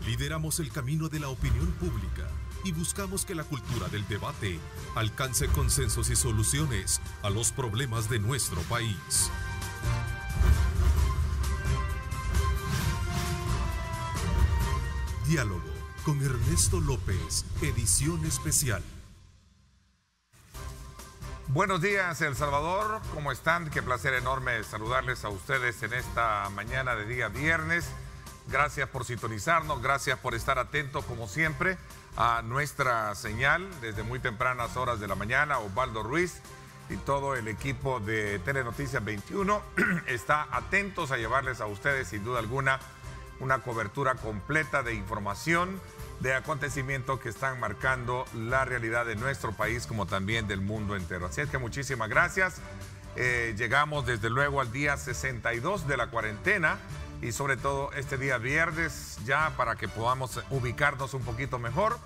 Lideramos el camino de la opinión pública y buscamos que la cultura del debate alcance consensos y soluciones a los problemas de nuestro país. Diálogo con Ernesto López, edición especial. Buenos días, El Salvador. ¿Cómo están? Qué placer enorme saludarles a ustedes en esta mañana de día viernes. Gracias por sintonizarnos, gracias por estar atentos como siempre a nuestra señal desde muy tempranas horas de la mañana. Osvaldo Ruiz y todo el equipo de Telenoticias 21 está atentos a llevarles a ustedes sin duda alguna una cobertura completa de información, de acontecimientos que están marcando la realidad de nuestro país como también del mundo entero. Así es que muchísimas gracias. Llegamos desde luego al día 62 de la cuarentena y sobre todo este día viernes ya para que podamos ubicarnos un poquito mejor,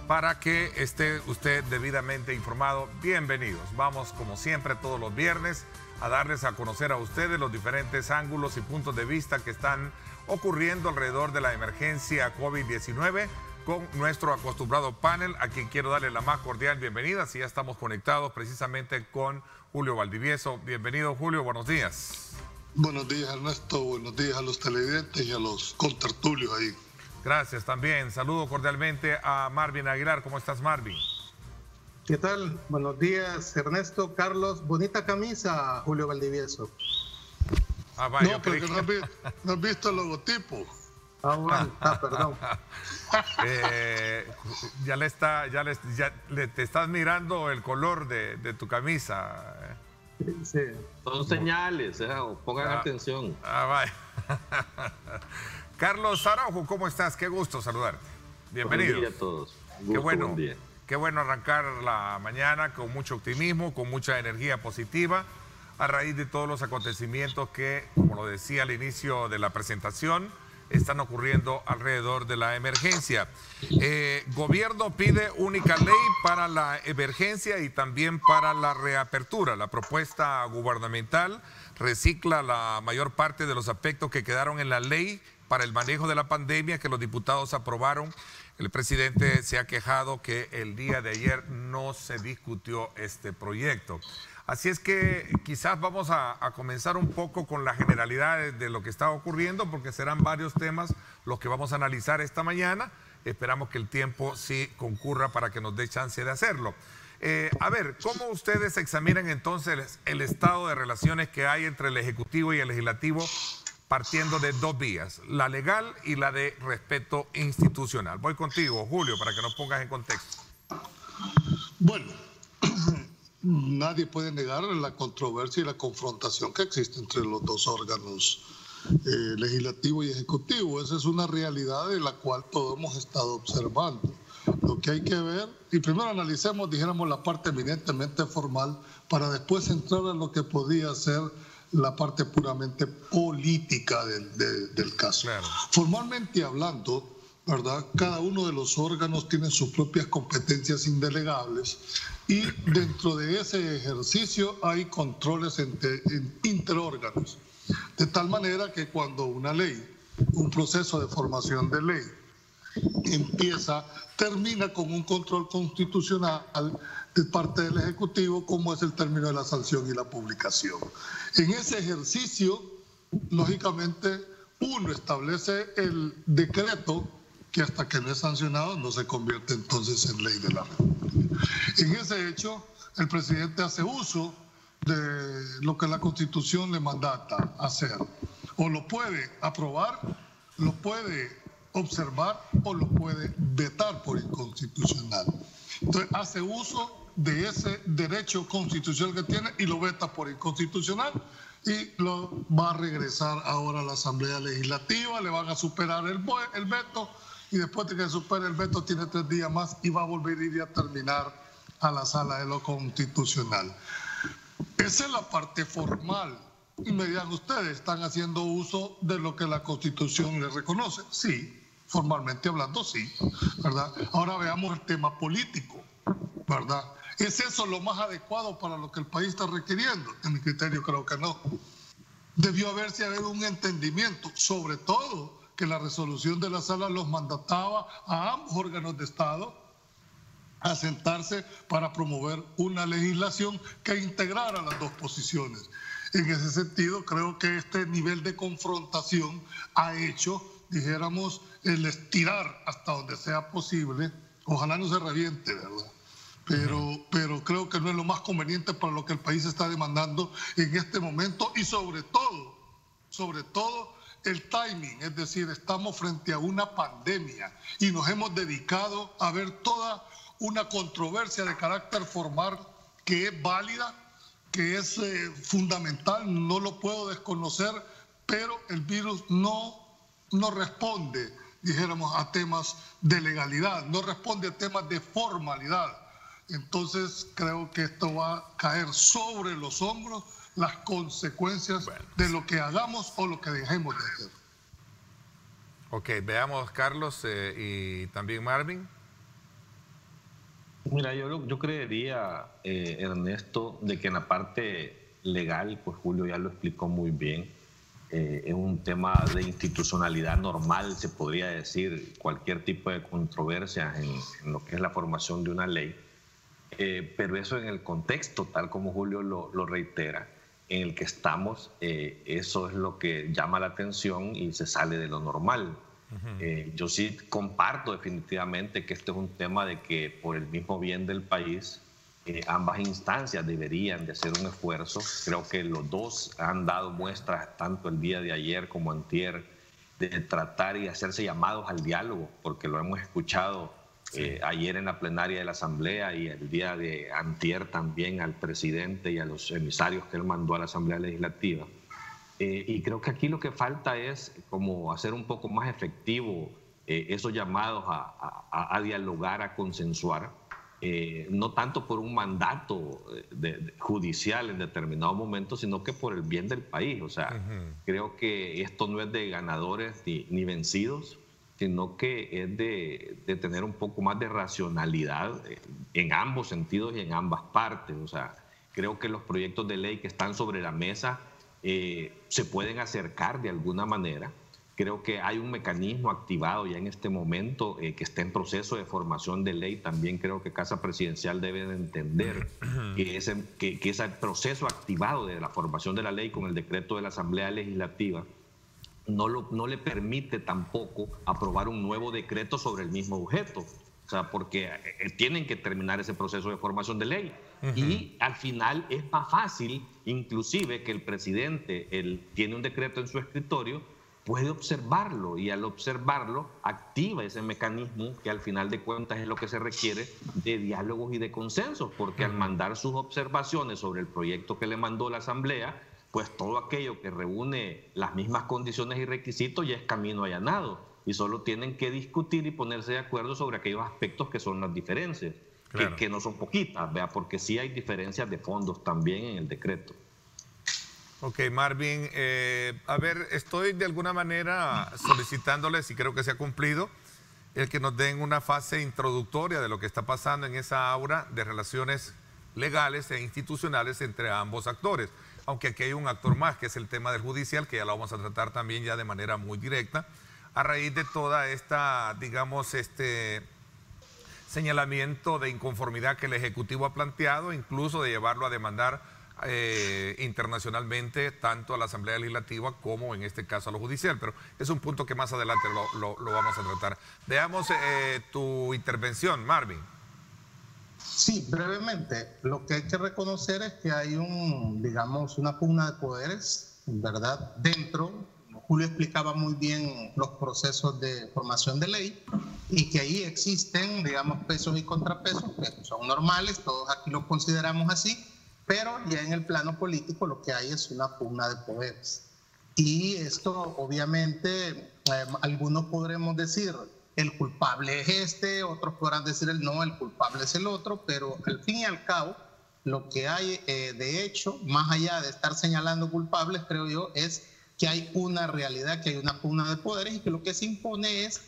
para que esté usted debidamente informado. Bienvenidos. Vamos como siempre todos los viernes a darles a conocer a ustedes los diferentes ángulos y puntos de vista que están ocurriendo alrededor de la emergencia COVID-19 con nuestro acostumbrado panel, a quien quiero darle la más cordial bienvenida. Si ya estamos conectados precisamente con Julio Valdivieso. Bienvenido, Julio, buenos días. Buenos días, Ernesto. Buenos días a los televidentes y a los contertulios ahí. Gracias también. Saludo cordialmente a Marvin Aguilar. ¿Cómo estás, Marvin? ¿Qué tal? Buenos días, Ernesto, Carlos. Bonita camisa, Julio Valdivieso. Vaya, no, porque no has visto el logotipo. Bueno. Perdón. Te estás mirando el color de tu camisa. Sí. Son señales, pongan atención. Vaya. Carlos Araujo, ¿cómo estás? Qué gusto saludarte. Bienvenido. Buen día a todos. Buen día. Qué bueno arrancar la mañana con mucho optimismo, con mucha energía positiva, a raíz de todos los acontecimientos que, como lo decía al inicio de la presentación, están ocurriendo alrededor de la emergencia. Gobierno pide única ley para la emergencia y también para la reapertura. La propuesta gubernamental recicla la mayor parte de los aspectos que quedaron en la ley para el manejo de la pandemia que los diputados aprobaron. El presidente se ha quejado que el día de ayer no se discutió este proyecto. Así es que quizás vamos a comenzar un poco con las generalidades de lo que está ocurriendo, porque serán varios temas los que vamos a analizar esta mañana. Esperamos que el tiempo sí concurra para que nos dé chance de hacerlo. A ver, ¿cómo ustedes examinan entonces el estado de relaciones que hay entre el Ejecutivo y el Legislativo, partiendo de dos vías, la legal y la de respeto institucional? Voy contigo, Julio, para que nos pongas en contexto. Bueno, nadie puede negar la controversia y la confrontación que existe entre los dos órganos, legislativo y ejecutivo. Esa es una realidad de la cual todos hemos estado observando. Lo que hay que ver, y primero analicemos, dijéramos, la parte eminentemente formal, para después entrar a lo que podía ser la parte puramente política del caso. Claro. Formalmente hablando, ¿verdad? Cada uno de los órganos tiene sus propias competencias indelegables y dentro de ese ejercicio hay controles interórganos. De tal manera que cuando una ley, un proceso de formación de ley termina con un control constitucional de parte del Ejecutivo, como es el término de la sanción y la publicación. En ese ejercicio, lógicamente, uno establece el decreto que hasta que no es sancionado no se convierte entonces en ley de la República. En ese hecho, el presidente hace uso de lo que la Constitución le mandata hacer. O lo puede aprobar, lo puede observar o lo puede vetar por inconstitucional. Entonces hace uso de ese derecho constitucional que tiene y lo veta por inconstitucional y lo va a regresar ahora a la Asamblea Legislativa, le van a superar el veto y después de que supere el veto tiene 3 días más y va a volver a ir a terminar a la Sala de lo Constitucional. Esa es la parte formal. Y me dirán ustedes, ¿están haciendo uso de lo que la Constitución les reconoce? Sí, formalmente hablando, sí, ¿verdad? Ahora veamos el tema político, ¿verdad? ¿Es eso lo más adecuado para lo que el país está requiriendo? En mi criterio creo que no. Debió haberse habido un entendimiento, sobre todo que la resolución de la sala los mandataba a ambos órganos de Estado a sentarse para promover una legislación que integrara las dos posiciones. En ese sentido, creo que este nivel de confrontación ha hecho, dijéramos, el estirar hasta donde sea posible. Ojalá no se reviente, ¿verdad? Pero creo que no es lo más conveniente para lo que el país está demandando en este momento y sobre todo el timing, es decir, estamos frente a una pandemia y nos hemos dedicado a ver toda una controversia de carácter formal que es válida, que es fundamental, no lo puedo desconocer, pero el virus no responde, dijéramos, a temas de legalidad, no responde a temas de formalidad. Entonces creo que esto va a caer sobre los hombros las consecuencias de lo que hagamos o lo que dejemos de hacer. Ok, veamos, Carlos y también Marvin. Mira, yo creería, Ernesto, de que en la parte legal, pues Julio ya lo explicó muy bien, es un tema de institucionalidad normal, se podría decir, cualquier tipo de controversia en lo que es la formación de una ley. Pero eso en el contexto, tal como Julio lo reitera, en el que estamos, eso es lo que llama la atención y se sale de lo normal. Yo sí comparto definitivamente que este es un tema de que por el mismo bien del país, ambas instancias deberían de hacer un esfuerzo. Creo que los dos han dado muestras, tanto el día de ayer como antier, de tratar y hacerse llamados al diálogo, porque lo hemos escuchado ayer en la plenaria de la Asamblea y el día de antier también al presidente y a los emisarios que él mandó a la Asamblea Legislativa. Y creo que aquí lo que falta es como hacer un poco más efectivo esos llamados a dialogar, a consensuar, no tanto por un mandato judicial en determinado momento, sino que por el bien del país. O sea, creo que esto no es de ganadores ni vencidos, sino que es de tener un poco más de racionalidad en ambos sentidos y en ambas partes. O sea, creo que los proyectos de ley que están sobre la mesa se pueden acercar de alguna manera. Creo que hay un mecanismo activado ya en este momento que está en proceso de formación de ley. También creo que Casa Presidencial debe de entender que ese proceso activado de la formación de la ley con el decreto de la Asamblea Legislativa no le permite tampoco aprobar un nuevo decreto sobre el mismo objeto. O sea, porque tienen que terminar ese proceso de formación de ley. Y al final es más fácil, inclusive, que el presidente tiene un decreto en su escritorio, puede observarlo y al observarlo activa ese mecanismo que al final de cuentas es lo que se requiere de diálogos y de consensos, porque al mandar sus observaciones sobre el proyecto que le mandó la Asamblea, pues todo aquello que reúne las mismas condiciones y requisitos ya es camino allanado y solo tienen que discutir y ponerse de acuerdo sobre aquellos aspectos que son las diferencias, claro, que no son poquitas, ¿vea? Porque sí hay diferencias de fondos también en el decreto. Ok, Marvin, a ver, estoy de alguna manera solicitándoles, y creo que se ha cumplido, el que nos den una fase introductoria de lo que está pasando en esa aura de relaciones legales e institucionales entre ambos actores. Aunque aquí hay un actor más, que es el tema del judicial, que ya lo vamos a tratar también ya de manera muy directa, a raíz de toda esta, digamos, señalamiento de inconformidad que el Ejecutivo ha planteado, incluso de llevarlo a demandar internacionalmente, tanto a la Asamblea Legislativa como en este caso a lo judicial. Pero es un punto que más adelante lo vamos a tratar. Veamos tu intervención, Marvin. Sí, brevemente. Lo que hay que reconocer es que hay una pugna de poderes, ¿verdad? Dentro, Julio explicaba muy bien los procesos de formación de ley y que ahí existen, digamos, pesos y contrapesos que son normales, todos aquí los consideramos así, pero ya en el plano político lo que hay es una pugna de poderes. Y esto, obviamente, algunos podremos decir, el culpable es este, otros podrán decir no, el culpable es el otro, pero al fin y al cabo, lo que hay de hecho, más allá de estar señalando culpables, creo yo, es que hay una realidad, que hay una pugna de poderes y que lo que se impone es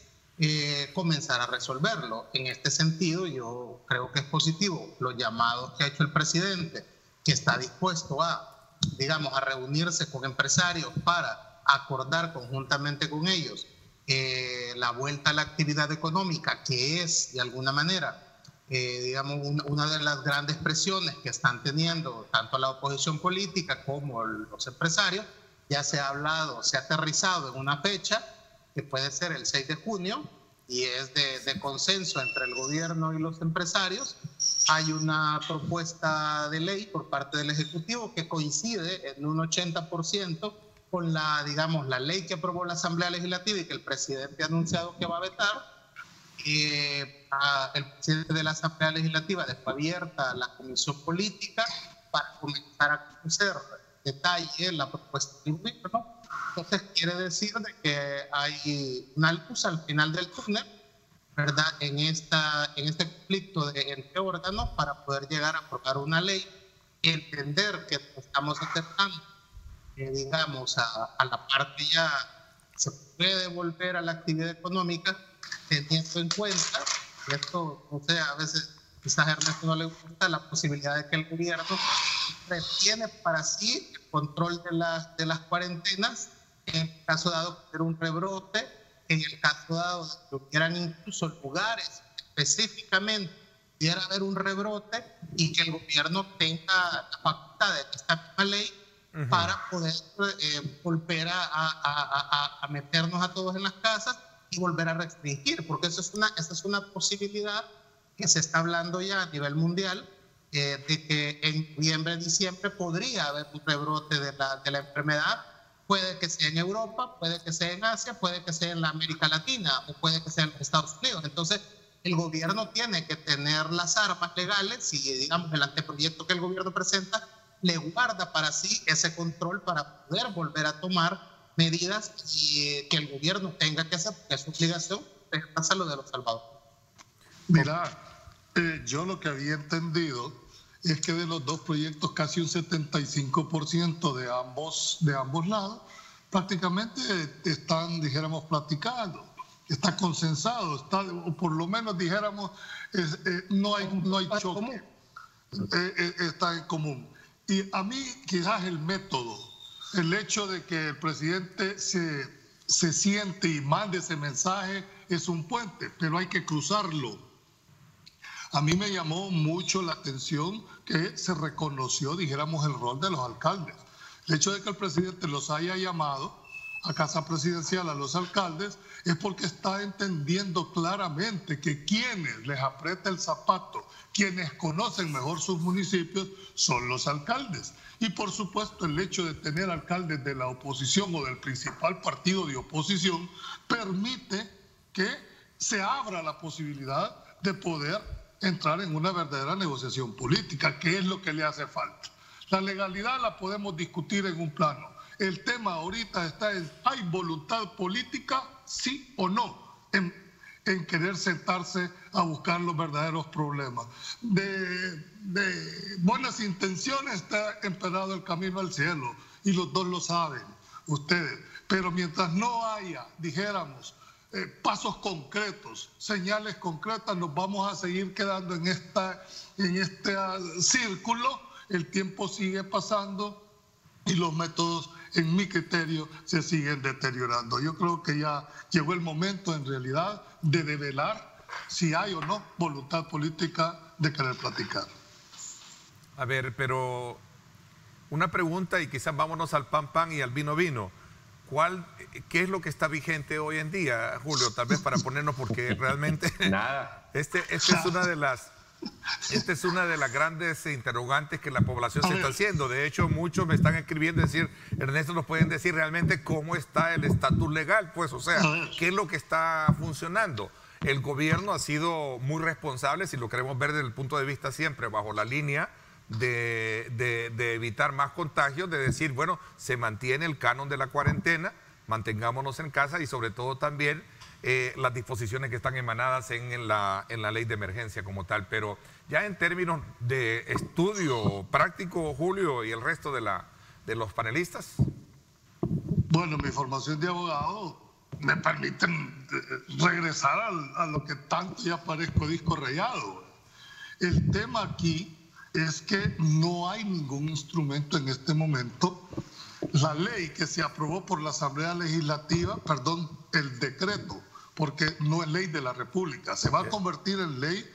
comenzar a resolverlo. En este sentido, yo creo que es positivo los llamados que ha hecho el presidente, que está dispuesto a, digamos, a reunirse con empresarios para acordar conjuntamente con ellos la vuelta a la actividad económica, que es de alguna manera, digamos, una de las grandes presiones que están teniendo tanto la oposición política como los empresarios. Ya se ha hablado, se ha aterrizado en una fecha que puede ser el 6 de junio y es de consenso entre el gobierno y los empresarios. Hay una propuesta de ley por parte del Ejecutivo que coincide en un 80% con digamos, la ley que aprobó la Asamblea Legislativa y que el presidente ha anunciado que va a vetar. El presidente de la Asamblea Legislativa dejó abierta la comisión política para comenzar a conocer detalle la propuesta del gobierno. Entonces quiere decir de que hay una luz al final del túnel, ¿verdad? En este conflicto entre órganos para poder llegar a aprobar una ley, entender que estamos acercando, digamos, a la parte ya se puede volver a la actividad económica, teniendo en cuenta, y esto, o sea, a veces quizás a Ernesto no le gusta, la posibilidad de que el gobierno retiene para sí el control de las cuarentenas en el caso dado que hubiera un rebrote, en el caso dado que hubieran incluso lugares específicamente pudiera haber un rebrote y que el gobierno tenga la facultad de esta misma ley para poder volver a meternos a todos en las casas y volver a restringir, porque esa es una posibilidad que se está hablando ya a nivel mundial, de que en noviembre, diciembre podría haber un rebrote de la enfermedad. Puede que sea en Europa, puede que sea en Asia, puede que sea en la América Latina o puede que sea en los Estados Unidos. Entonces, el gobierno tiene que tener las armas legales y, digamos, el anteproyecto que el gobierno presenta le guarda para sí ese control para poder volver a tomar medidas y que el gobierno tenga que hacer, porque es su obligación, pasa lo de los salvadores. Mira, yo lo que había entendido es que de los dos proyectos casi un 75% de ambos lados prácticamente están, dijéramos, platicando, está consensado, o por lo menos dijéramos, no hay choque, está en común. Y a mí quizás el método, el hecho de que el presidente se siente y mande ese mensaje es un puente, pero hay que cruzarlo. A mí me llamó mucho la atención que se reconoció, dijéramos, el rol de los alcaldes. El hecho de que el presidente los haya llamado a Casa Presidencial a los alcaldes es porque está entendiendo claramente que quienes les aprieta el zapato, quienes conocen mejor sus municipios, son los alcaldes. Y por supuesto el hecho de tener alcaldes de la oposición o del principal partido de oposición permite que se abra la posibilidad de poder entrar en una verdadera negociación política, que es lo que le hace falta. La legalidad la podemos discutir en un plano. El tema ahorita está en, ¿hay voluntad política, sí o no, en querer sentarse a buscar los verdaderos problemas? De buenas intenciones está empedrado el camino al cielo, y los dos lo saben ustedes. Pero mientras no haya, dijéramos, pasos concretos, señales concretas, nos vamos a seguir quedando en este círculo. El tiempo sigue pasando y los métodos, en mi criterio, se siguen deteriorando. Yo creo que ya llegó el momento, en realidad, de develar si hay o no voluntad política de querer platicar. A ver, pero una pregunta y quizás vámonos al pan y al vino. ¿Qué es lo que está vigente hoy en día, Julio? Tal vez para ponernos, porque realmente nada. Esta es una de las grandes interrogantes que la población se está haciendo. De hecho, muchos me están escribiendo, decir, Ernesto, ¿nos pueden decir realmente cómo está el estatus legal? Pues, o sea, ¿qué es lo que está funcionando? El gobierno ha sido muy responsable, si lo queremos ver desde el punto de vista siempre bajo la línea de evitar más contagios, de decir, bueno, se mantiene el canon de la cuarentena, mantengámonos en casa y sobre todo también las disposiciones que están emanadas en la ley de emergencia como tal. Pero ya en términos de estudio práctico, Julio y el resto de los panelistas. Bueno, mi formación de abogado me permite regresar a lo que tanto ya parezco disco rayado. El tema aquí es que no hay ningún instrumento en este momento. La ley que se aprobó por la Asamblea Legislativa, el decreto, porque no es ley de la República. Se va a convertir en ley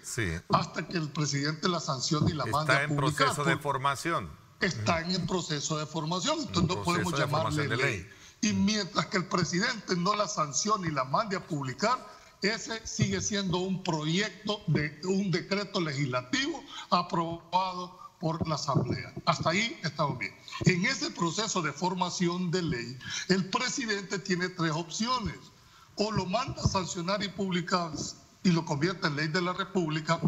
hasta que el presidente la sancione y la mande a publicar. Está en proceso de formación. Está en proceso de formación, entonces no podemos llamarle ley. Y mientras que el presidente no la sancione y la mande a publicar, ese sigue siendo un proyecto de un decreto legislativo aprobado por la Asamblea. Hasta ahí estamos bien. En ese proceso de formación de ley, el presidente tiene tres opciones. O lo manda a sancionar y publicar y lo convierte en ley de la República,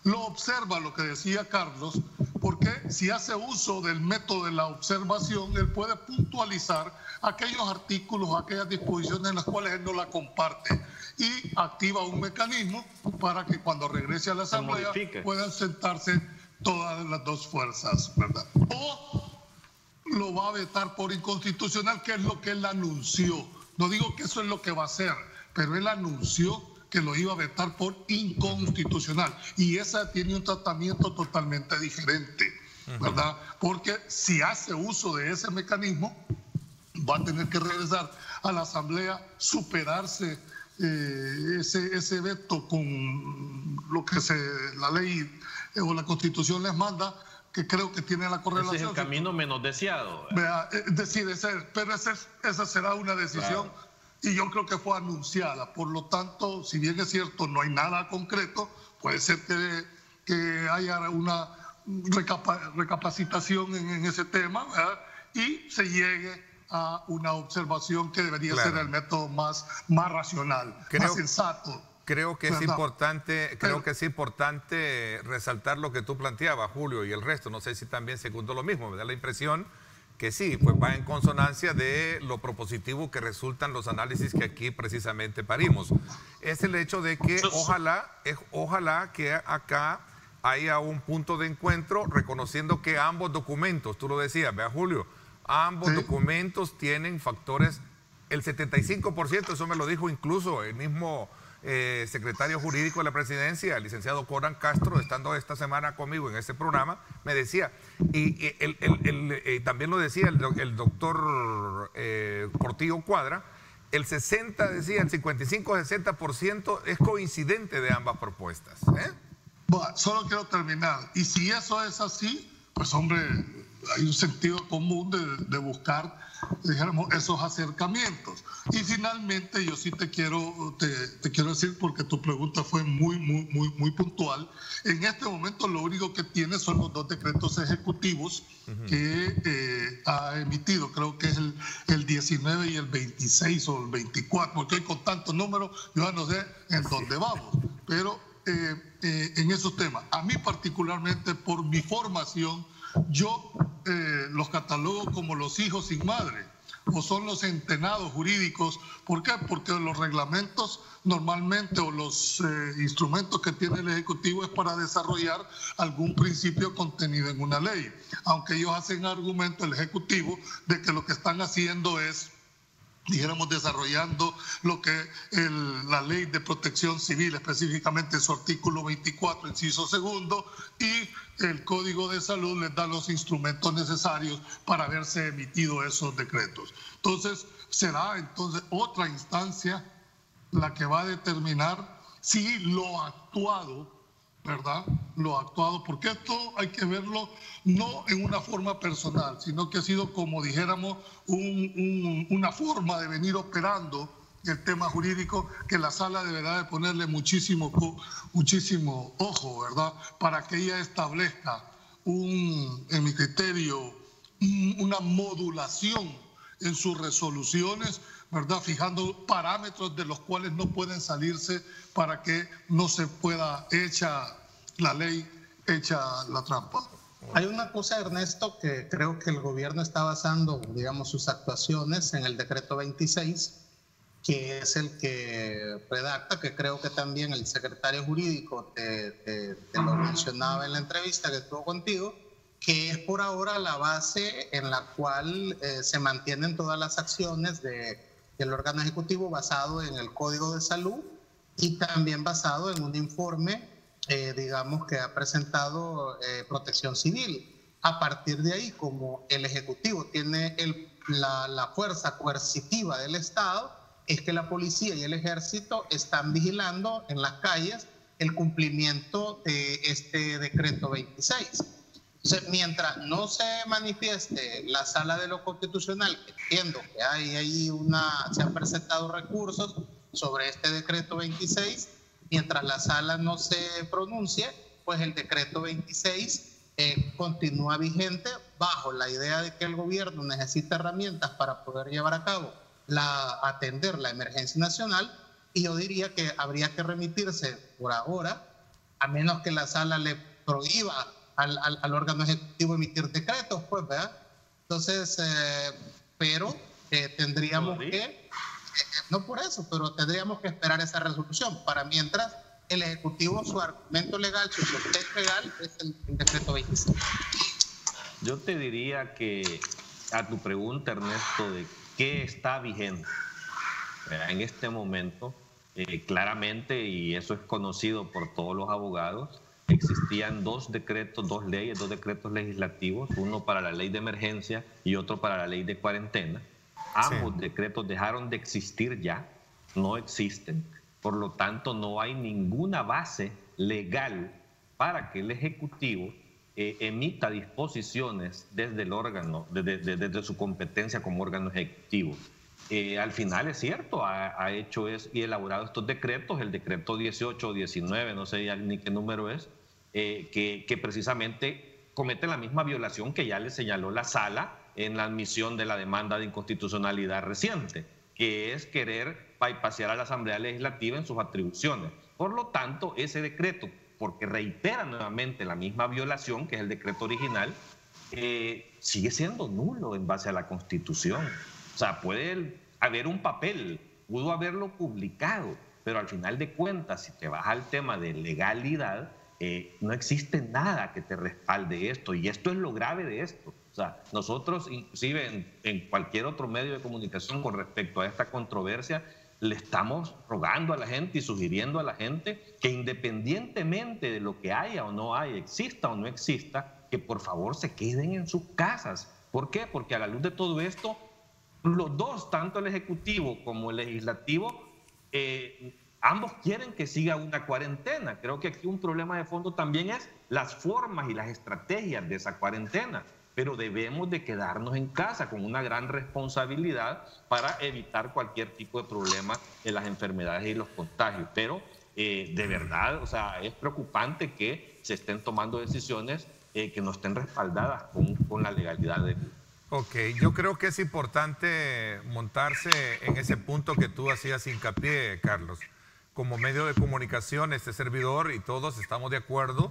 lo observa, lo que decía Carlos, porque si hace uso del método de la observación, él puede puntualizar aquellos artículos, aquellas disposiciones en las cuales él no la comparte y activa un mecanismo para que cuando regrese a la Asamblea puedan sentarse todas las dos fuerzas, ¿verdad? O lo va a vetar por inconstitucional, que es lo que él anunció. No digo que eso es lo que va a hacer, pero él anunció que lo iba a vetar por inconstitucional. Y esa tiene un tratamiento totalmente diferente, ¿verdad? Porque si hace uso de ese mecanismo, va a tener que regresar a la Asamblea, superarse ese veto con lo que la ley o la Constitución les manda, que creo que tiene la correlación. Ese es el camino menos deseado. Decide ser, pero esa será una decisión, claro. Y yo creo que fue anunciada. Por lo tanto, si bien es cierto, no hay nada concreto, puede ser que haya una recapacitación en ese tema, ¿verdad? Y se llegue a una observación que debería ser el método más racional, más sensato. Creo que es importante, resaltar lo que tú planteabas, Julio, y el resto. No sé si también segundo lo mismo. Me da la impresión que sí, pues va en consonancia de lo propositivo que resultan los análisis que aquí precisamente parimos. Es el hecho de que ojalá que acá haya un punto de encuentro, reconociendo que ambos documentos, tú lo decías, vea Julio, ambos documentos tienen factores, el 75%, eso me lo dijo incluso el mismo secretario jurídico de la presidencia, el licenciado Coran Castro, estando esta semana conmigo en este programa, me decía, y también lo decía el doctor Portillo Cuadra, el 55-60% es coincidente de ambas propuestas. Bueno, solo quiero terminar, y si eso es así, pues hombre, hay un sentido común de buscar, dijéramos, esos acercamientos. Y finalmente yo sí te quiero decir, porque tu pregunta fue muy puntual, en este momento lo único que tiene son los dos decretos ejecutivos que ha emitido, creo que es el 19 y el 26 o el 24, porque hoy con tantos números yo ya no sé en dónde vamos, pero en esos temas, a mí particularmente por mi formación, yo los catalogo como los hijos sin madre, o son los entenados jurídicos. ¿Por qué? Porque los reglamentos normalmente o los instrumentos que tiene el Ejecutivo es para desarrollar algún principio contenido en una ley, aunque ellos hacen argumento, el Ejecutivo, de que lo que están haciendo es, dijéramos, desarrollando lo que la Ley de Protección Civil, específicamente su artículo 24, inciso segundo, y el Código de Salud les da los instrumentos necesarios para haberse emitido esos decretos. Entonces, será entonces otra instancia la que va a determinar si lo actuado, ¿verdad? Lo actuado, porque esto hay que verlo no en una forma personal, sino que ha sido, como dijéramos, una forma de venir operando el tema jurídico, que la sala deberá de ponerle muchísimo ojo, ¿verdad? Para que ella establezca en mi criterio, una modulación en sus resoluciones, ¿verdad? Fijando parámetros de los cuales no pueden salirse para que no se pueda hecha la ley, hecha la trampa. Hay una cosa, Ernesto, que creo que el gobierno está basando, digamos, sus actuaciones en el decreto 26, que es el que redacta, que creo que también el secretario jurídico te lo mencionaba en la entrevista que tuvo contigo, que es por ahora la base en la cual se mantienen todas las acciones del órgano ejecutivo, basado en el Código de Salud y también basado en un informe, digamos, que ha presentado Protección Civil. A partir de ahí, como el Ejecutivo tiene la fuerza coercitiva del Estado, es que la policía y el ejército están vigilando en las calles el cumplimiento de este decreto 26. Entonces, mientras no se manifieste la Sala de lo Constitucional, entiendo que se han presentado recursos sobre este decreto 26, mientras la Sala no se pronuncie, pues el decreto 26 continúa vigente bajo la idea de que el gobierno necesita herramientas para poder llevar a cabo atender la emergencia nacional, y yo diría que habría que remitirse por ahora, a menos que la Sala le prohíba al órgano ejecutivo emitir decretos, pues, ¿verdad? Entonces, pero tendríamos que, no por eso, pero tendríamos que esperar esa resolución. Para mientras, el Ejecutivo, su argumento legal, su sustento legal es el decreto 26. Yo te diría que a tu pregunta, Ernesto, de qué está vigente en este momento, claramente, y eso es conocido por todos los abogados, existían dos decretos legislativos, uno para la ley de emergencia y otro para la ley de cuarentena. Ambos decretos dejaron de existir ya, no existen. Por lo tanto, no hay ninguna base legal para que el Ejecutivo emita disposiciones desde el órgano, desde su competencia como órgano ejecutivo. Al final es cierto, ha hecho y elaborado estos decretos, el decreto 18 o 19, no sé ya ni qué número es, que precisamente comete la misma violación que ya le señaló la Sala en la admisión de la demanda de inconstitucionalidad reciente, que es querer bypassear a la Asamblea Legislativa en sus atribuciones. Por lo tanto, ese decreto, porque reitera nuevamente la misma violación, que es el decreto original, sigue siendo nulo en base a la Constitución. O sea, puede haber un papel, pudo haberlo publicado, pero al final de cuentas, si te vas al tema de legalidad, no existe nada que te respalde esto, y esto es lo grave de esto. O sea, nosotros, inclusive en cualquier otro medio de comunicación con respecto a esta controversia, le estamos rogando a la gente y sugiriendo a la gente que independientemente de lo que haya o no haya, exista o no exista, que por favor se queden en sus casas. ¿Por qué? Porque a la luz de todo esto, los dos, tanto el Ejecutivo como el Legislativo, ambos quieren que siga una cuarentena. Creo que aquí un problema de fondo también es las formas y las estrategias de esa cuarentena. Pero debemos de quedarnos en casa con una gran responsabilidad para evitar cualquier tipo de problema en las enfermedades y los contagios. Pero de verdad, o sea, es preocupante que se estén tomando decisiones que no estén respaldadas con la legalidad de... Ok, yo creo que es importante montarse en ese punto que tú hacías hincapié, Carlos. Como medio de comunicación, este servidor y todos estamos de acuerdo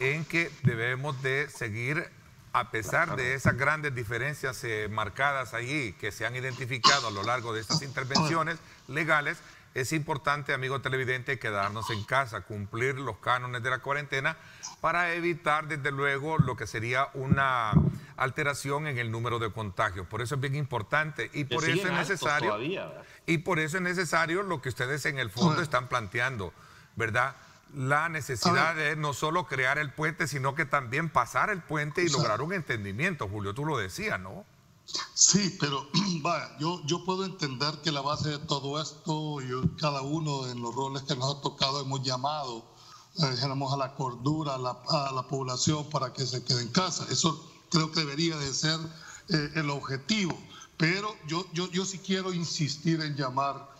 en que debemos de seguir, a pesar de esas grandes diferencias marcadas allí que se han identificado a lo largo de estas intervenciones legales. Es importante, amigo televidente, quedarnos en casa, cumplir los cánones de la cuarentena para evitar, desde luego, lo que sería una alteración en el número de contagios. Por eso es bien importante y por eso es necesario. Todavía, y por eso es necesario lo que ustedes en el fondo están planteando, ¿verdad? La necesidad de no solo crear el puente, sino que también pasar el puente y lograr un entendimiento. Julio, tú lo decías, ¿no? Sí, pero yo puedo entender que la base de todo esto, cada uno en los roles que nos ha tocado hemos llamado, dijéramos, a la cordura, a la población para que se quede en casa. Eso creo que debería de ser el objetivo. Pero yo sí quiero insistir en llamar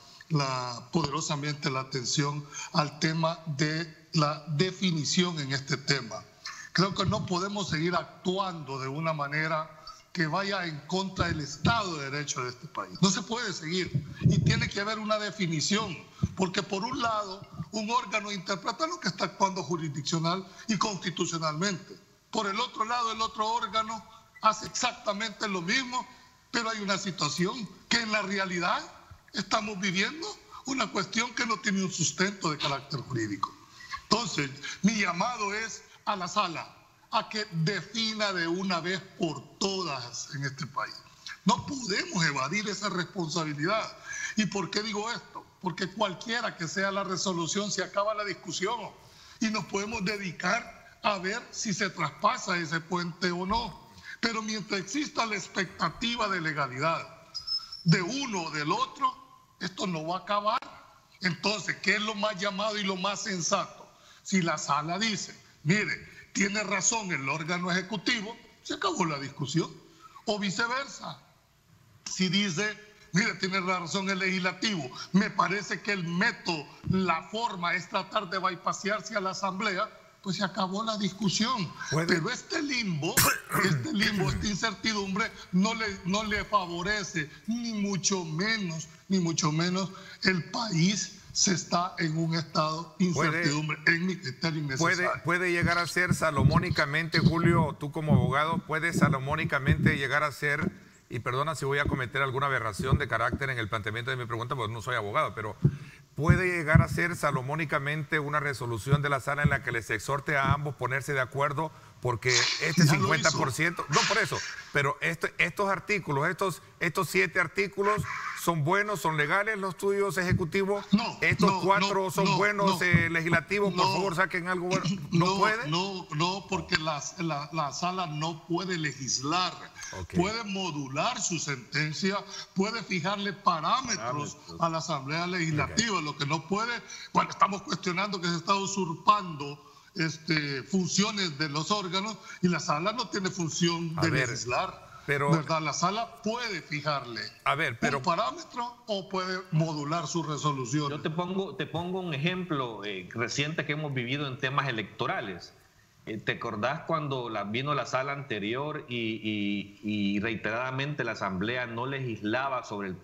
poderosamente la atención al tema de la definición en este tema. Creo que no podemos seguir actuando de una manera que vaya en contra del Estado de Derecho de este país. No se puede seguir y tiene que haber una definición, porque por un lado un órgano interpreta lo que está actuando jurisdiccional y constitucionalmente. Por el otro lado, el otro órgano hace exactamente lo mismo, pero hay una situación que en la realidad estamos viviendo, una cuestión que no tiene un sustento de carácter jurídico. Entonces, mi llamado es a la Sala a que defina de una vez por todas en este país. No podemos evadir esa responsabilidad. ¿Y por qué digo esto? Porque cualquiera que sea la resolución, se acaba la discusión y nos podemos dedicar a ver si se traspasa ese puente o no. Pero mientras exista la expectativa de legalidad de uno o del otro, esto no va a acabar. Entonces, ¿qué es lo más llamado y lo más sensato? Si la sala dice, mire, tiene razón el órgano ejecutivo, se acabó la discusión. O viceversa. Si dice, mire, tiene razón el legislativo, me parece que el método, la forma es tratar de bypasearse a la asamblea, pues se acabó la discusión. Pero este limbo, esta incertidumbre no le favorece, ni mucho menos el país se está en un estado de incertidumbre, en mi criterio innecesario. Puede llegar a ser salomónicamente, Julio, tú como abogado, puedes salomónicamente llegar a ser, y perdona si voy a cometer alguna aberración de carácter en el planteamiento de mi pregunta, porque no soy abogado, pero puede llegar a ser salomónicamente una resolución de la sala en la que les exhorte a ambos ponerse de acuerdo, porque este 50%, no por eso, pero estos artículos, estos 7 artículos son buenos, son legales los tuyos ejecutivos, estos 4 son buenos legislativos, por favor saquen algo bueno. ¿No puede? No, porque la sala no puede legislar. Okay. Puede modular su sentencia, puede fijarle parámetros a la Asamblea Legislativa. Okay. Lo que no puede, cuando estamos cuestionando que se está usurpando funciones de los órganos, y la sala no tiene función de legislar. Pero, ¿verdad? La sala puede fijarle un parámetro o puede modular su resolución. Yo te pongo un ejemplo reciente que hemos vivido en temas electorales. ¿Te acordás cuando vino la sala anterior y reiteradamente la Asamblea no legislaba sobre el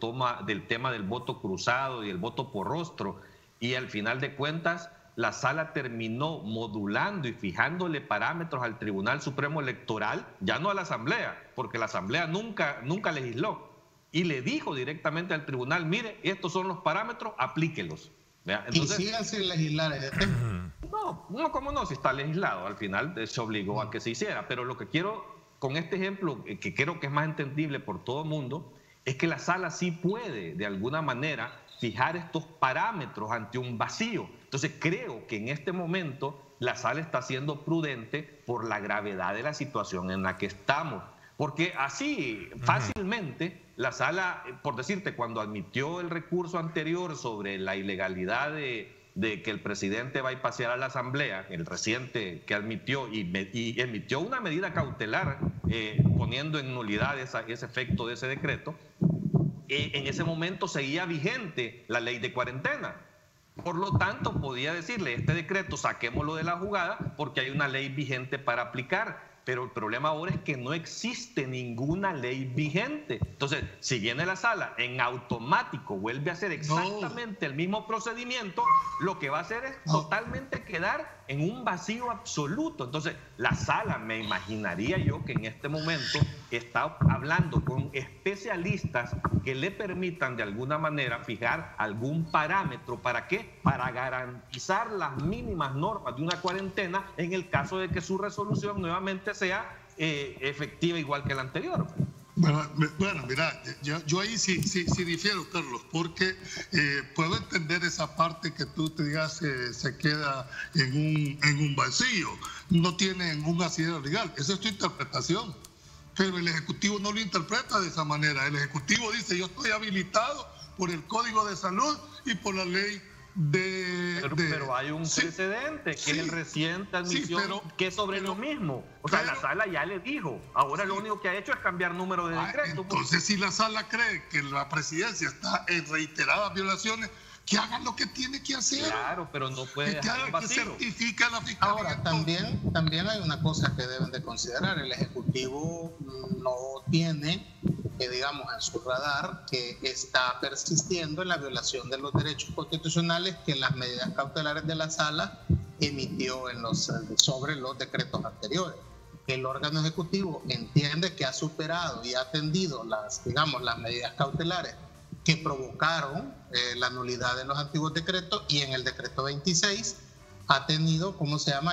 tema del voto cruzado y el voto por rostro? Y al final de cuentas, la sala terminó modulando y fijándole parámetros al Tribunal Supremo Electoral, ya no a la Asamblea, porque la Asamblea nunca legisló. Y le dijo directamente al tribunal, mire, estos son los parámetros, aplíquelos. Entonces, ¿y sigan sin legislar ese tema? No, ¿cómo no? Si está legislado, al final se obligó a que se hiciera. Pero lo que quiero, con este ejemplo, que creo que es más entendible por todo el mundo, es que la sala sí puede, de alguna manera, fijar estos parámetros ante un vacío. Entonces creo que en este momento la sala está siendo prudente por la gravedad de la situación en la que estamos. Porque así, fácilmente, la sala, por decirte, cuando admitió el recurso anterior sobre la ilegalidad de que el presidente va a pasear a la Asamblea, el reciente que admitió y emitió una medida cautelar poniendo en nulidad ese efecto de ese decreto, en ese momento seguía vigente la ley de cuarentena. Por lo tanto, podía decirle, este decreto saquémoslo de la jugada porque hay una ley vigente para aplicar. Pero el problema ahora es que no existe ninguna ley vigente. Entonces, si viene la sala en automático, vuelve a hacer exactamente el mismo procedimiento, lo que va a hacer es totalmente quedar en un vacío absoluto. Entonces, la sala, me imaginaría yo que en este momento está hablando con especialistas que le permitan de alguna manera fijar algún parámetro. ¿Para qué? Para garantizar las mínimas normas de una cuarentena en el caso de que su resolución nuevamente sea efectiva igual que la anterior. Bueno, mira, yo ahí sí difiero, Carlos, porque puedo entender esa parte que tú te digas se queda en un vacío, no tienen un asidero legal, esa es tu interpretación, pero el Ejecutivo no lo interpreta de esa manera. El Ejecutivo dice, yo estoy habilitado por el Código de Salud y por la ley pero hay un precedente que es el reciente admisión que es sobre lo mismo. O sea, la sala ya le dijo, ahora lo único que ha hecho es cambiar número de decreto. Entonces, si la sala cree que la presidencia está en reiteradas violaciones, que hagan lo que tiene que hacer. Claro, pero no puede dejar vacío. Que certifica la fiscalía. Ahora, también hay una cosa que deben de considerar. El Ejecutivo no tiene, digamos, en su radar que está persistiendo en la violación de los derechos constitucionales que las medidas cautelares de la sala emitió sobre los decretos anteriores. El órgano ejecutivo entiende que ha superado y ha atendido las medidas cautelares que provocaron la nulidad de los antiguos decretos, y en el decreto 26 ha tenido,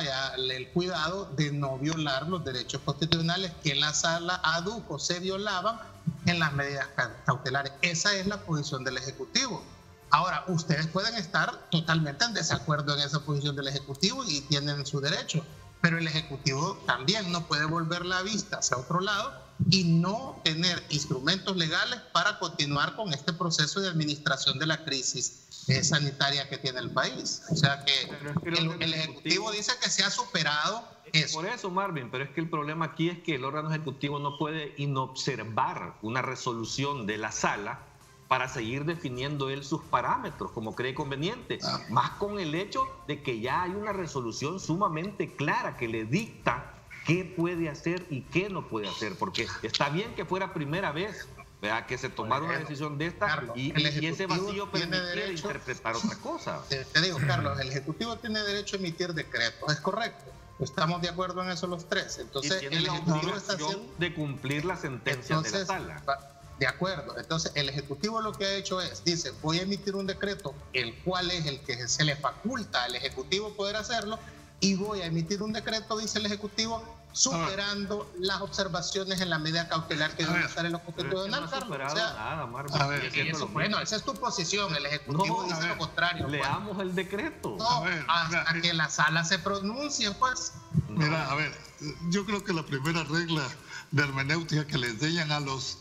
ya el cuidado de no violar los derechos constitucionales que la sala adujo se violaban en las medidas cautelares. Esa es la posición del Ejecutivo. Ahora, ustedes pueden estar totalmente en desacuerdo en esa posición del Ejecutivo y tienen su derecho, pero el Ejecutivo también no puede volver la vista hacia otro lado y no tener instrumentos legales para continuar con este proceso de administración de la crisis sanitaria que tiene el país. O sea que el Ejecutivo dice que se ha superado eso. Por eso, Marvin, pero es que el problema aquí es que el órgano ejecutivo no puede inobservar una resolución de la sala para seguir definiendo él sus parámetros como cree conveniente, más con el hecho de que ya hay una resolución sumamente clara que le dicta qué puede hacer y qué no puede hacer, porque está bien que fuera primera vez, ¿verdad?, que se tomara una decisión de esta, Carlos, y ese vacío permitiera interpretar otra cosa. Te digo, Carlos, el Ejecutivo tiene derecho a emitir decretos, es correcto. Estamos de acuerdo en eso los tres. Entonces, y tiene el la Ejecutivo está obligación haciendo de cumplir la sentencia de la sala. De acuerdo. Entonces, el Ejecutivo lo que ha hecho es, dice, voy a emitir un decreto, el cual es el que se le faculta al Ejecutivo poder hacerlo, y voy a emitir un decreto, dice el Ejecutivo, superando las observaciones en la medida cautelar que debe estar en lo constitucional, no Carlos. O sea, nada, Marvin, bueno, esa es tu posición, el Ejecutivo dice lo contrario. Leamos el decreto. No, hasta que la sala se pronuncie, pues. Mira, a ver, yo creo que la primera regla de hermenéutica que le enseñan a los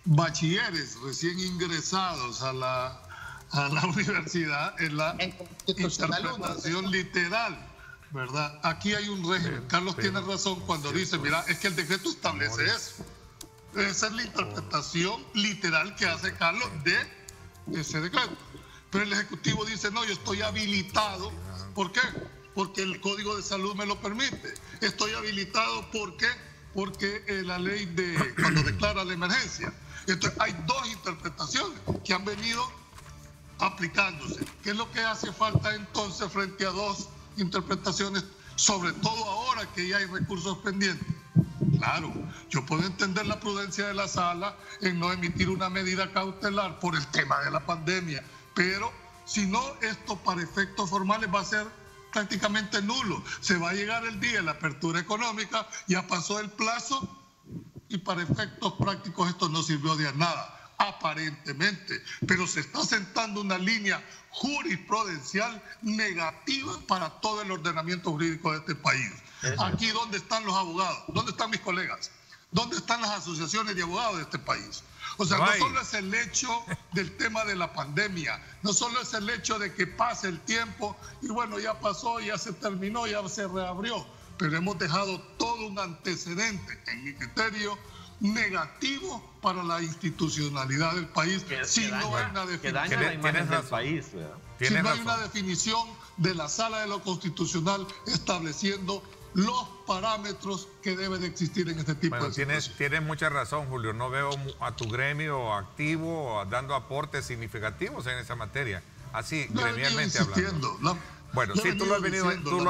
bachilleres recién ingresados a la universidad es la interpretación literal, ¿verdad? Aquí hay un régimen. Carlos tiene razón cuando dice, mira, es que el decreto establece eso. Esa es la interpretación literal que hace Carlos de ese decreto. Pero el Ejecutivo dice, no, yo estoy habilitado. ¿Por qué? Porque el Código de Salud me lo permite. Estoy habilitado, ¿por qué? Porque la ley de cuando declara la emergencia. Entonces hay dos interpretaciones que han venido aplicándose. ¿Qué es lo que hace falta entonces frente a dos interpretaciones, sobre todo ahora que ya hay recursos pendientes? Claro, yo puedo entender la prudencia de la sala en no emitir una medida cautelar por el tema de la pandemia, pero si no, esto para efectos formales va a ser prácticamente nulo. Se va a llegar el día de la apertura económica, ya pasó el plazo y para efectos prácticos esto no sirvió de nada, aparentemente, pero se está sentando una línea jurisprudencial negativa para todo el ordenamiento jurídico de este país. Aquí, ¿dónde están los abogados? ¿Dónde están mis colegas? ¿Dónde están las asociaciones de abogados de este país? O sea, no solo es el hecho del tema de la pandemia, no solo es el hecho de que pase el tiempo y bueno, ya pasó, ya se terminó, ya se reabrió, pero hemos dejado todo un antecedente, en mi criterio, negativo para la institucionalidad del país. Si no hay una definición de la Sala de lo Constitucional estableciendo los parámetros que deben existir en este tipo de situaciones. Tienes mucha razón, Julio. No veo a tu gremio activo dando aportes significativos en esa materia. Así, gremialmente hablando. Bueno, sí, tú lo has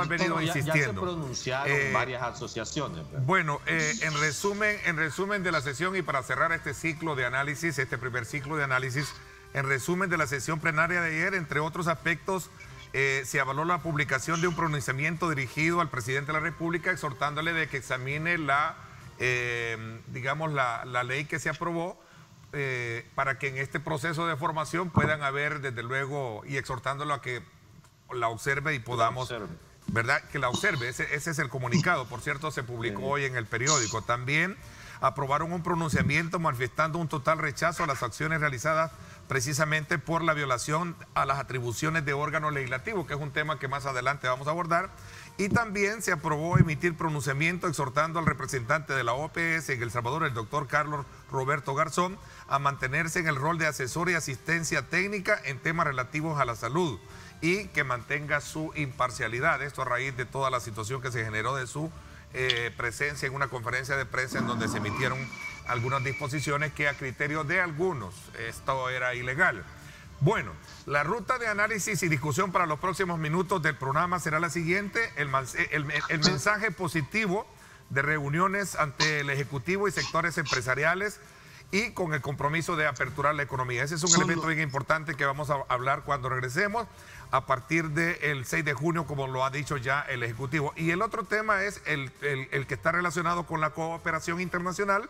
venido insistiendo. Ya se pronunciaron varias asociaciones. ¿Verdad? Bueno, en resumen de la sesión y para cerrar este ciclo de análisis, este primer ciclo de análisis, en resumen de la sesión plenaria de ayer, entre otros aspectos, se avaló la publicación de un pronunciamiento dirigido al presidente de la República exhortándole de que examine la ley que se aprobó para que en este proceso de formación puedan haber, desde luego, y exhortándolo a que la observe y podamos, ¿verdad? Que la observe. Ese es el comunicado. Por cierto, se publicó hoy en el periódico. También aprobaron un pronunciamiento manifestando un total rechazo a las acciones realizadas precisamente por la violación a las atribuciones de órganos legislativos, que es un tema que más adelante vamos a abordar. Y también se aprobó emitir pronunciamiento exhortando al representante de la OPS en El Salvador, el doctor Carlos Roberto Garzón, a mantenerse en el rol de asesor y asistencia técnica en temas relativos a la salud y que mantenga su imparcialidad. Esto a raíz de toda la situación que se generó de su presencia en una conferencia de prensa en donde se emitieron algunas disposiciones que a criterio de algunos esto era ilegal. Bueno, la ruta de análisis y discusión para los próximos minutos del programa será la siguiente: el mensaje positivo de reuniones ante el Ejecutivo y sectores empresariales y con el compromiso de aperturar la economía. Ese es un elemento bien importante que vamos a hablar cuando regresemos a partir del 6 de junio, como lo ha dicho ya el Ejecutivo. Y el otro tema es el que está relacionado con la cooperación internacional,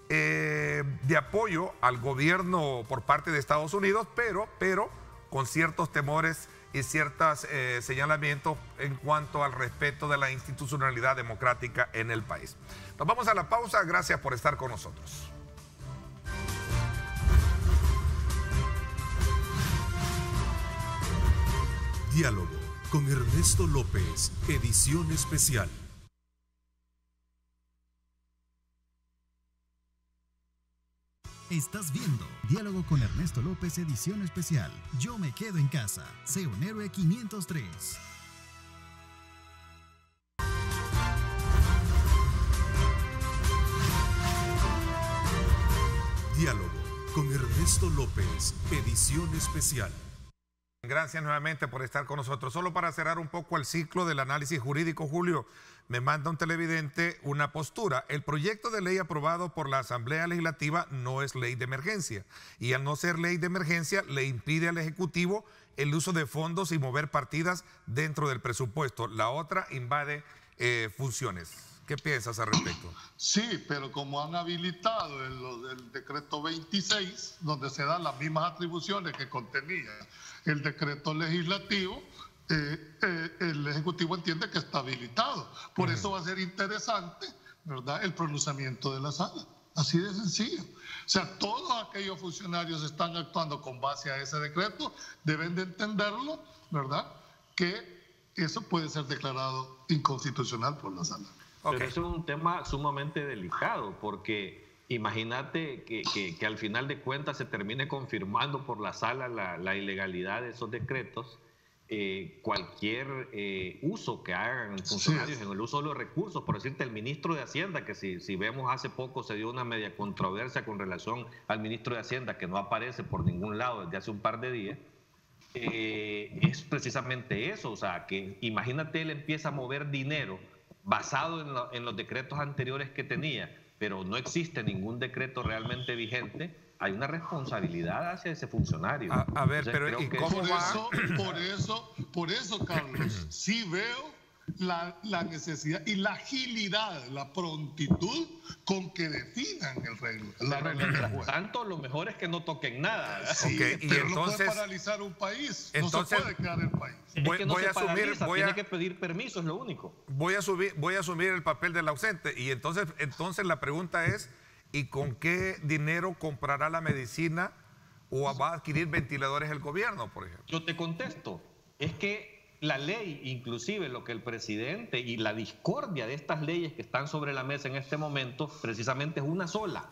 de apoyo al gobierno por parte de Estados Unidos, pero con ciertos temores y ciertos señalamientos en cuanto al respeto de la institucionalidad democrática en el país. Nos vamos a la pausa. Gracias por estar con nosotros. Diálogo con Ernesto López, edición especial. Estás viendo Diálogo con Ernesto López, edición especial. Yo me quedo en casa. Sé un héroe 503. Diálogo con Ernesto López, edición especial. Gracias nuevamente por estar con nosotros. Solo para cerrar un poco el ciclo del análisis jurídico, Julio, me manda un televidente una postura. El proyecto de ley aprobado por la Asamblea Legislativa no es ley de emergencia y al no ser ley de emergencia le impide al Ejecutivo el uso de fondos y mover partidas dentro del presupuesto. La otra invade funciones. ¿Qué piensas al respecto? Sí, pero como han habilitado el decreto 26, donde se dan las mismas atribuciones que contenía el decreto legislativo, el Ejecutivo entiende que está habilitado. Por eso va a ser interesante, ¿verdad?, el pronunciamiento de la sala. Así de sencillo. O sea, todos aquellos funcionarios están actuando con base a ese decreto, deben de entenderlo, ¿verdad?, que eso puede ser declarado inconstitucional por la sala. Pero eso es un tema sumamente delicado, porque imagínate que al final de cuentas se termine confirmando por la sala la ilegalidad de esos decretos. Cualquier uso que hagan funcionarios en el uso de los recursos, por decirte, el ministro de Hacienda, que si vemos hace poco se dio una media controversia con relación al ministro de Hacienda, que no aparece por ningún lado desde hace un par de días, es precisamente eso. O sea, que imagínate, él empieza a mover dinero basado en los decretos anteriores que tenía, pero no existe ningún decreto realmente vigente. Hay una responsabilidad hacia ese funcionario. A ver, pero ¿y cómo va? Por eso, Carlos, sí veo la necesidad y la agilidad, la prontitud con que definan el regla del juego. Tanto lo mejor es que no toquen nada. Sí, y pero entonces, no puede paralizar un país, entonces, no se puede quedar el país. Tiene que pedir permiso, es lo único. Voy a asumir el papel del ausente, y entonces la pregunta es, ¿y con qué dinero comprará la medicina o va a adquirir ventiladores el gobierno, por ejemplo? Yo te contesto, es que la ley, inclusive lo que el presidente y la discordia de estas leyes que están sobre la mesa en este momento, precisamente es una sola,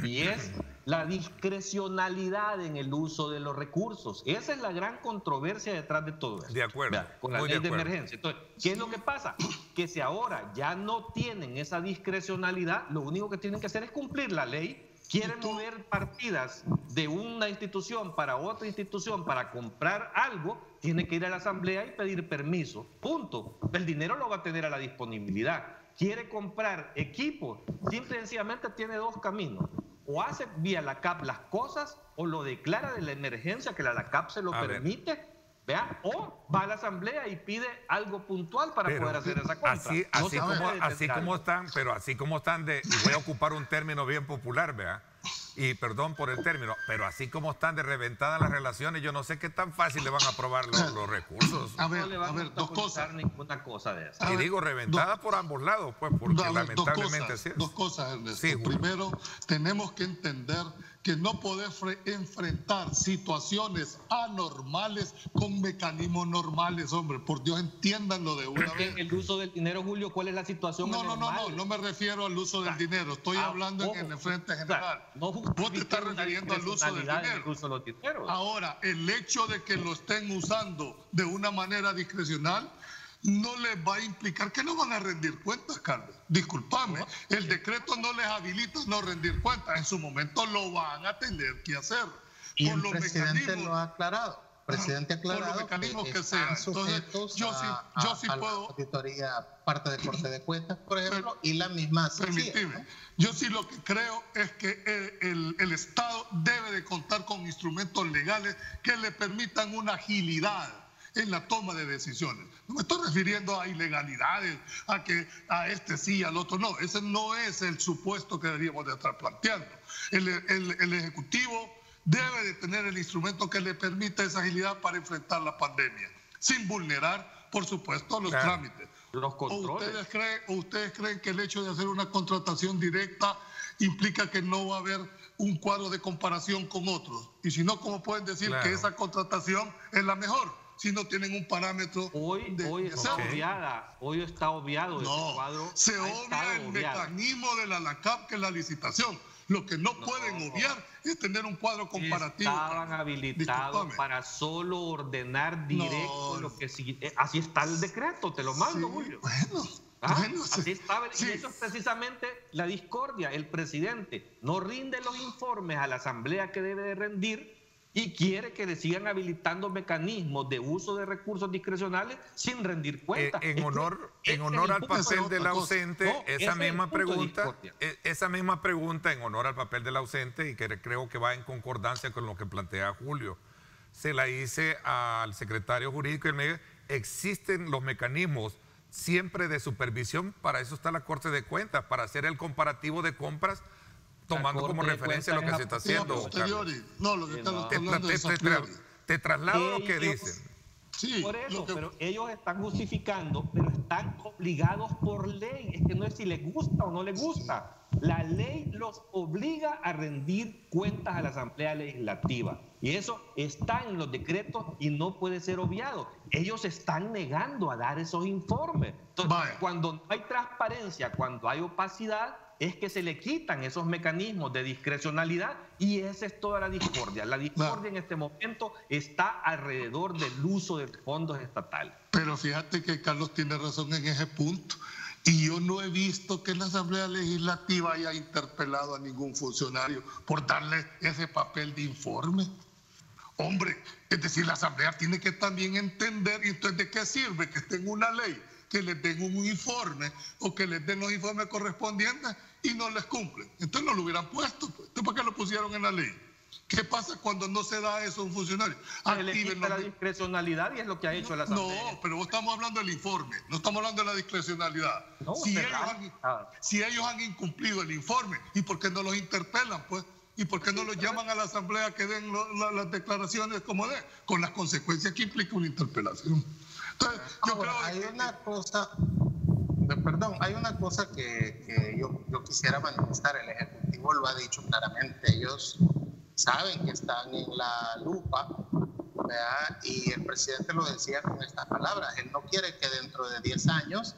y es la discrecionalidad en el uso de los recursos. Esa es la gran controversia detrás de todo esto. De acuerdo. Con la ley de emergencia. Entonces, ¿qué es lo que pasa? Que si ahora ya no tienen esa discrecionalidad, lo único que tienen que hacer es cumplir la ley. Quieren mover partidas de una institución para otra institución para comprar algo, tiene que ir a la asamblea y pedir permiso. Punto. El dinero lo va a tener a la disponibilidad. Quiere comprar equipos, simple y sencillamente tiene dos caminos. O hace vía la CAP las cosas, o lo declara de la emergencia que la CAP se lo permite, ¿vea? O va a la asamblea y pide algo puntual para poder hacer esa compra. Así como están, y voy a ocupar un término bien popular, ¿vea? Y perdón por el término, pero así como están de reventadas las relaciones, yo no sé qué tan fácil le van a aprobar los recursos. No le van a dos cosas. Ninguna cosa de eso. Y digo reventadas por ambos lados, pues, porque lamentablemente así es. Dos cosas, Ernesto. Sí, primero, tenemos que entender que no poder enfrentar situaciones anormales con mecanismos normales, hombre. Por Dios, entiéndanlo de una vez. El uso del dinero, Julio, ¿cuál es la situación anormal? No me refiero al uso del dinero. Estoy hablando en el frente general. Vos te estás refiriendo al uso del dinero. Ahora, el hecho de que lo estén usando de una manera discrecional no les va a implicar que no van a rendir cuentas, Carlos. Discúlpame, el decreto no les habilita no rendir cuentas. En su momento lo van a tener que hacer. Y el presidente lo ha aclarado. El presidente ha aclarado por los mecanismos que sean. Entonces, yo sí puedo. La auditoría, parte de corte de cuentas, por ejemplo, y la misma. Permíteme. Yo sí lo que creo es que el Estado debe de contar con instrumentos legales que le permitan una agilidad en la toma de decisiones. No me estoy refiriendo a ilegalidades, a que a este sí, al otro no. Ese no es el supuesto que deberíamos de estar planteando. El Ejecutivo debe de tener el instrumento que le permita esa agilidad para enfrentar la pandemia, sin vulnerar, por supuesto, los trámites. Los controles. ¿O ustedes creen que el hecho de hacer una contratación directa implica que no va a haber un cuadro de comparación con otros? Y si no, ¿cómo pueden decir que esa contratación es la mejor si no tienen un parámetro? Hoy está obviado ese cuadro. Se obvia el mecanismo de la ANACAP, que es la licitación. Lo que no pueden obviar es tener un cuadro comparativo. Estaban habilitados para solo ordenar directo lo que sigue. Así está el decreto, te lo mando, Julio. Bueno, así estaba, y eso es precisamente la discordia. El presidente no rinde los informes a la asamblea que debe de rendir y quiere que le sigan habilitando mecanismos de uso de recursos discrecionales sin rendir cuentas. En honor al papel del ausente, esa misma pregunta en honor al papel del ausente, y que creo que va en concordancia con lo que plantea Julio, se la hice al secretario jurídico y me dijo, existen los mecanismos siempre de supervisión, para eso está la Corte de Cuentas, para hacer el comparativo de compras, tomando como referencia lo que se está haciendo. Te traslado lo que dicen. Sí, por eso, pero ellos están justificando, pero están obligados por ley. Es que no es si les gusta o no les gusta. La ley los obliga a rendir cuentas a la Asamblea Legislativa. Y eso está en los decretos y no puede ser obviado. Ellos están negando a dar esos informes. Entonces, cuando no hay transparencia, cuando hay opacidad, es que se le quitan esos mecanismos de discrecionalidad, y esa es toda la discordia. La discordia en este momento está alrededor del uso de fondos estatales. Pero fíjate que Carlos tiene razón en ese punto. Y yo no he visto que la Asamblea Legislativa haya interpelado a ningún funcionario por darle ese papel de informe. Hombre, es decir, la Asamblea tiene que también entender, y entonces ¿de qué sirve que esté en una ley que les den un informe o que les den los informes correspondientes y no les cumplen? Entonces no lo hubieran puesto, pues. Entonces, ¿por qué lo pusieron en la ley? ¿Qué pasa cuando no se da eso a un funcionario? Le quita la discrecionalidad, y es lo que ha hecho la Asamblea. No, pero estamos hablando del informe, no estamos hablando de la discrecionalidad. No, si ellos han incumplido el informe, ¿y por qué no los interpelan, pues? ¿Y por qué no los llaman a la Asamblea que den las declaraciones como de, con las consecuencias que implica una interpelación? Entonces, hay una cosa que yo quisiera manifestar. El Ejecutivo lo ha dicho claramente. Ellos saben que están en la lupa, ¿verdad? Y el presidente lo decía con estas palabras. Él no quiere que dentro de 10 años,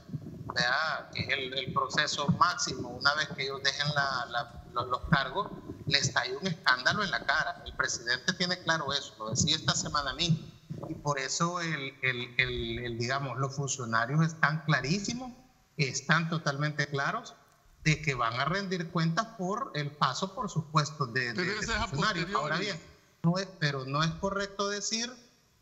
¿verdad?, que es el proceso máximo, una vez que ellos dejen los cargos, les estalle un escándalo en la cara. El presidente tiene claro eso, lo decía esta semana mismo. Y por eso digamos, los funcionarios están clarísimos, están totalmente claros de que van a rendir cuentas por el paso, por supuesto, de funcionarios. Ahora bien, pero no es correcto decir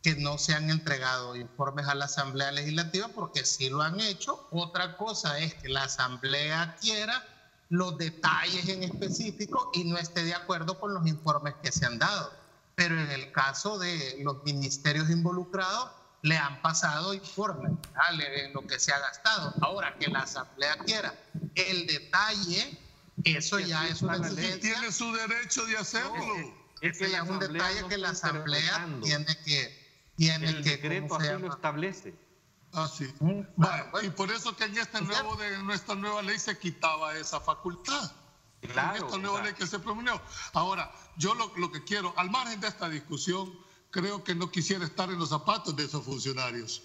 que no se han entregado informes a la Asamblea Legislativa, porque sí lo han hecho. Otra cosa es que la Asamblea quiera los detalles en específico y no esté de acuerdo con los informes que se han dado. Pero en el caso de los ministerios involucrados, le han pasado informes, en lo que se ha gastado. Ahora, que la Asamblea quiera el detalle, eso ya es una exigencia. Tiene su derecho de hacerlo. Ese ya es un detalle que la Asamblea tiene que el decreto así lo establece. Sí. Y por eso que en nuestra nueva ley se quitaba esa facultad. Claro, en esta nueva ley que se promulgó. Ahora, yo lo que quiero, al margen de esta discusión, creo que no quisiera estar en los zapatos de esos funcionarios.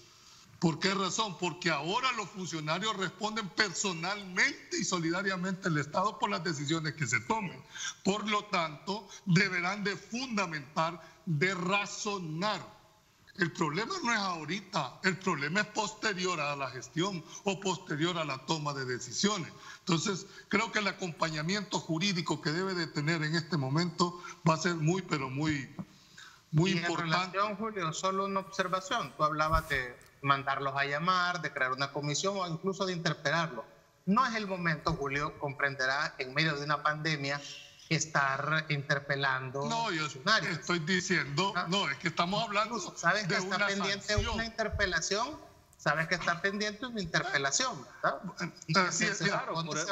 ¿Por qué razón? Porque ahora los funcionarios responden personalmente y solidariamente al Estado por las decisiones que se tomen. Por lo tanto, deberán de fundamentar, de razonar. El problema no es ahorita, el problema es posterior a la gestión o posterior a la toma de decisiones. Entonces, creo que el acompañamiento jurídico que debe de tener en este momento va a ser muy, pero muy importante. En relación, Julio, solo una observación. Tú hablabas de mandarlos a llamar, de crear una comisión o incluso de interpelarlos. No es el momento, Julio, comprenderá, en medio de una pandemia, estar interpelando. No, yo estoy diciendo, es que estamos hablando. ¿Sabes que está pendiente una interpelación? ¿Sabes que está pendiente una interpelación? ¿Verdad? Y que se va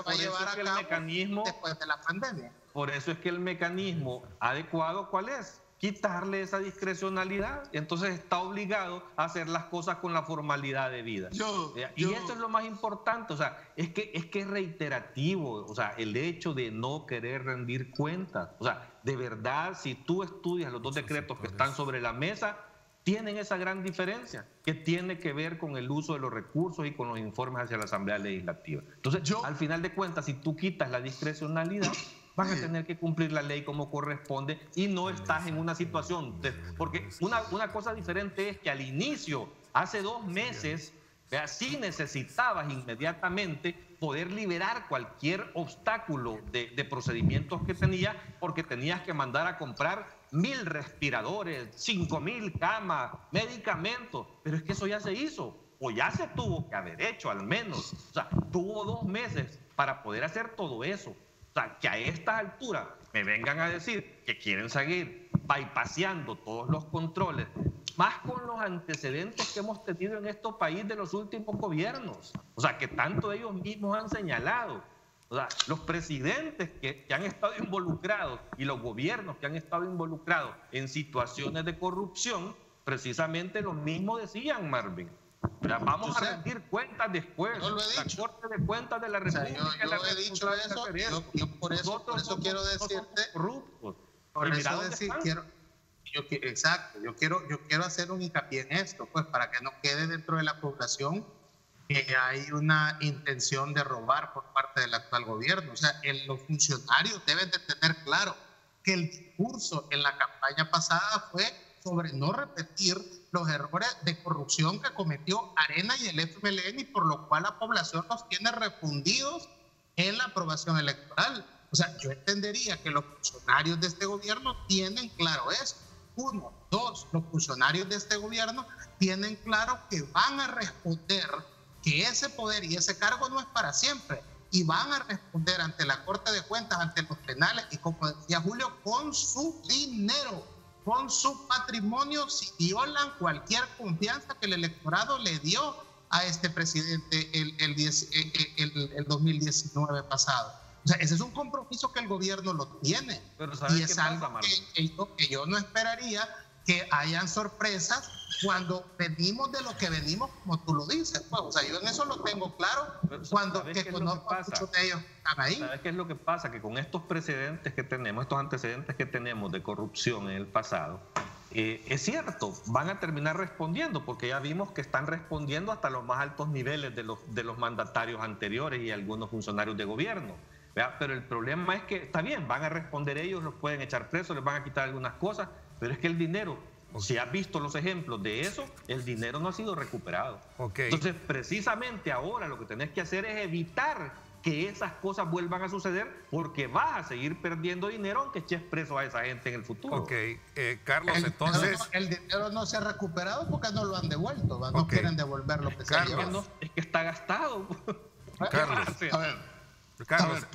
a llevar a cabo después de la pandemia. Por eso es que el mecanismo adecuado, ¿cuál es? Quitarle esa discrecionalidad. Entonces está obligado a hacer las cosas con la formalidad debida. Y eso es lo más importante. O sea, es que es reiterativo. O sea, el hecho de no querer rendir cuentas. O sea, de verdad, si tú estudias los dos decretos que están sobre la mesa, tienen esa gran diferencia que tiene que ver con el uso de los recursos y con los informes hacia la Asamblea Legislativa. Entonces, al final de cuentas, si tú quitas la discrecionalidad, vas a tener que cumplir la ley como corresponde y no estás en una situación porque una cosa diferente es que al inicio, hace 2 meses, sí necesitabas inmediatamente poder liberar cualquier obstáculo de procedimientos que tenías, porque tenías que mandar a comprar 1.000 respiradores, 5.000 camas, medicamentos, pero es que eso ya se hizo, o ya se tuvo que haber hecho al menos. O sea, tuvo 2 meses para poder hacer todo eso. O sea, que a estas alturas me vengan a decir que quieren seguir bypaseando todos los controles, más con los antecedentes que hemos tenido en este país de los últimos gobiernos. O sea, que tanto ellos mismos han señalado. O sea, los presidentes que han estado involucrados y los gobiernos que han estado involucrados en situaciones de corrupción, precisamente los mismos decían, Marvin. Vamos a rendir cuentas después. Yo lo he dicho. La Corte de Cuentas de la República. Yo he dicho eso. Yo por eso quiero decirte. Exacto. Yo quiero hacer un hincapié en esto, pues, para que no quede dentro de la población que hay una intención de robar por parte del actual gobierno. O sea, los funcionarios deben de tener claro que el discurso en la campaña pasada fue sobre no repetir los errores de corrupción que cometió Arena y el FMLN, y por lo cual la población los tiene refundidos en la aprobación electoral. O sea, yo entendería que los funcionarios de este gobierno tienen claro eso. 1, 2, los funcionarios de este gobierno tienen claro que van a responder, que ese poder y ese cargo no es para siempre, y van a responder ante la Corte de Cuentas, ante los penales, y como decía Julio, con su dinero, con su patrimonio, si violan cualquier confianza que el electorado le dio a este presidente el 2019 pasado. O sea, ese es un compromiso que el gobierno lo tiene. Y es algo que yo no esperaría que hayan sorpresas cuando venimos de lo que venimos, como tú lo dices. Pues, o sea, yo en eso lo tengo claro, cuando que conozco a muchos de ellos que están ahí. ¿Sabes qué es lo que pasa? Que con estos precedentes que tenemos, estos antecedentes que tenemos de corrupción en el pasado, es cierto, van a terminar respondiendo, porque ya vimos que están respondiendo hasta los más altos niveles de los mandatarios anteriores y algunos funcionarios de gobierno. ¿Verdad? Pero el problema es que, está bien, van a responder ellos, los pueden echar presos, les van a quitar algunas cosas, pero es que el dinero, si has visto los ejemplos de eso, el dinero no ha sido recuperado. Entonces, precisamente ahora lo que tenés que hacer es evitar que esas cosas vuelvan a suceder, porque vas a seguir perdiendo dinero aunque eches preso a esa gente en el futuro. Carlos, entonces... El dinero no se ha recuperado porque no lo han devuelto, no quieren devolver lo que se ha llevado. Es que está gastado. Carlos,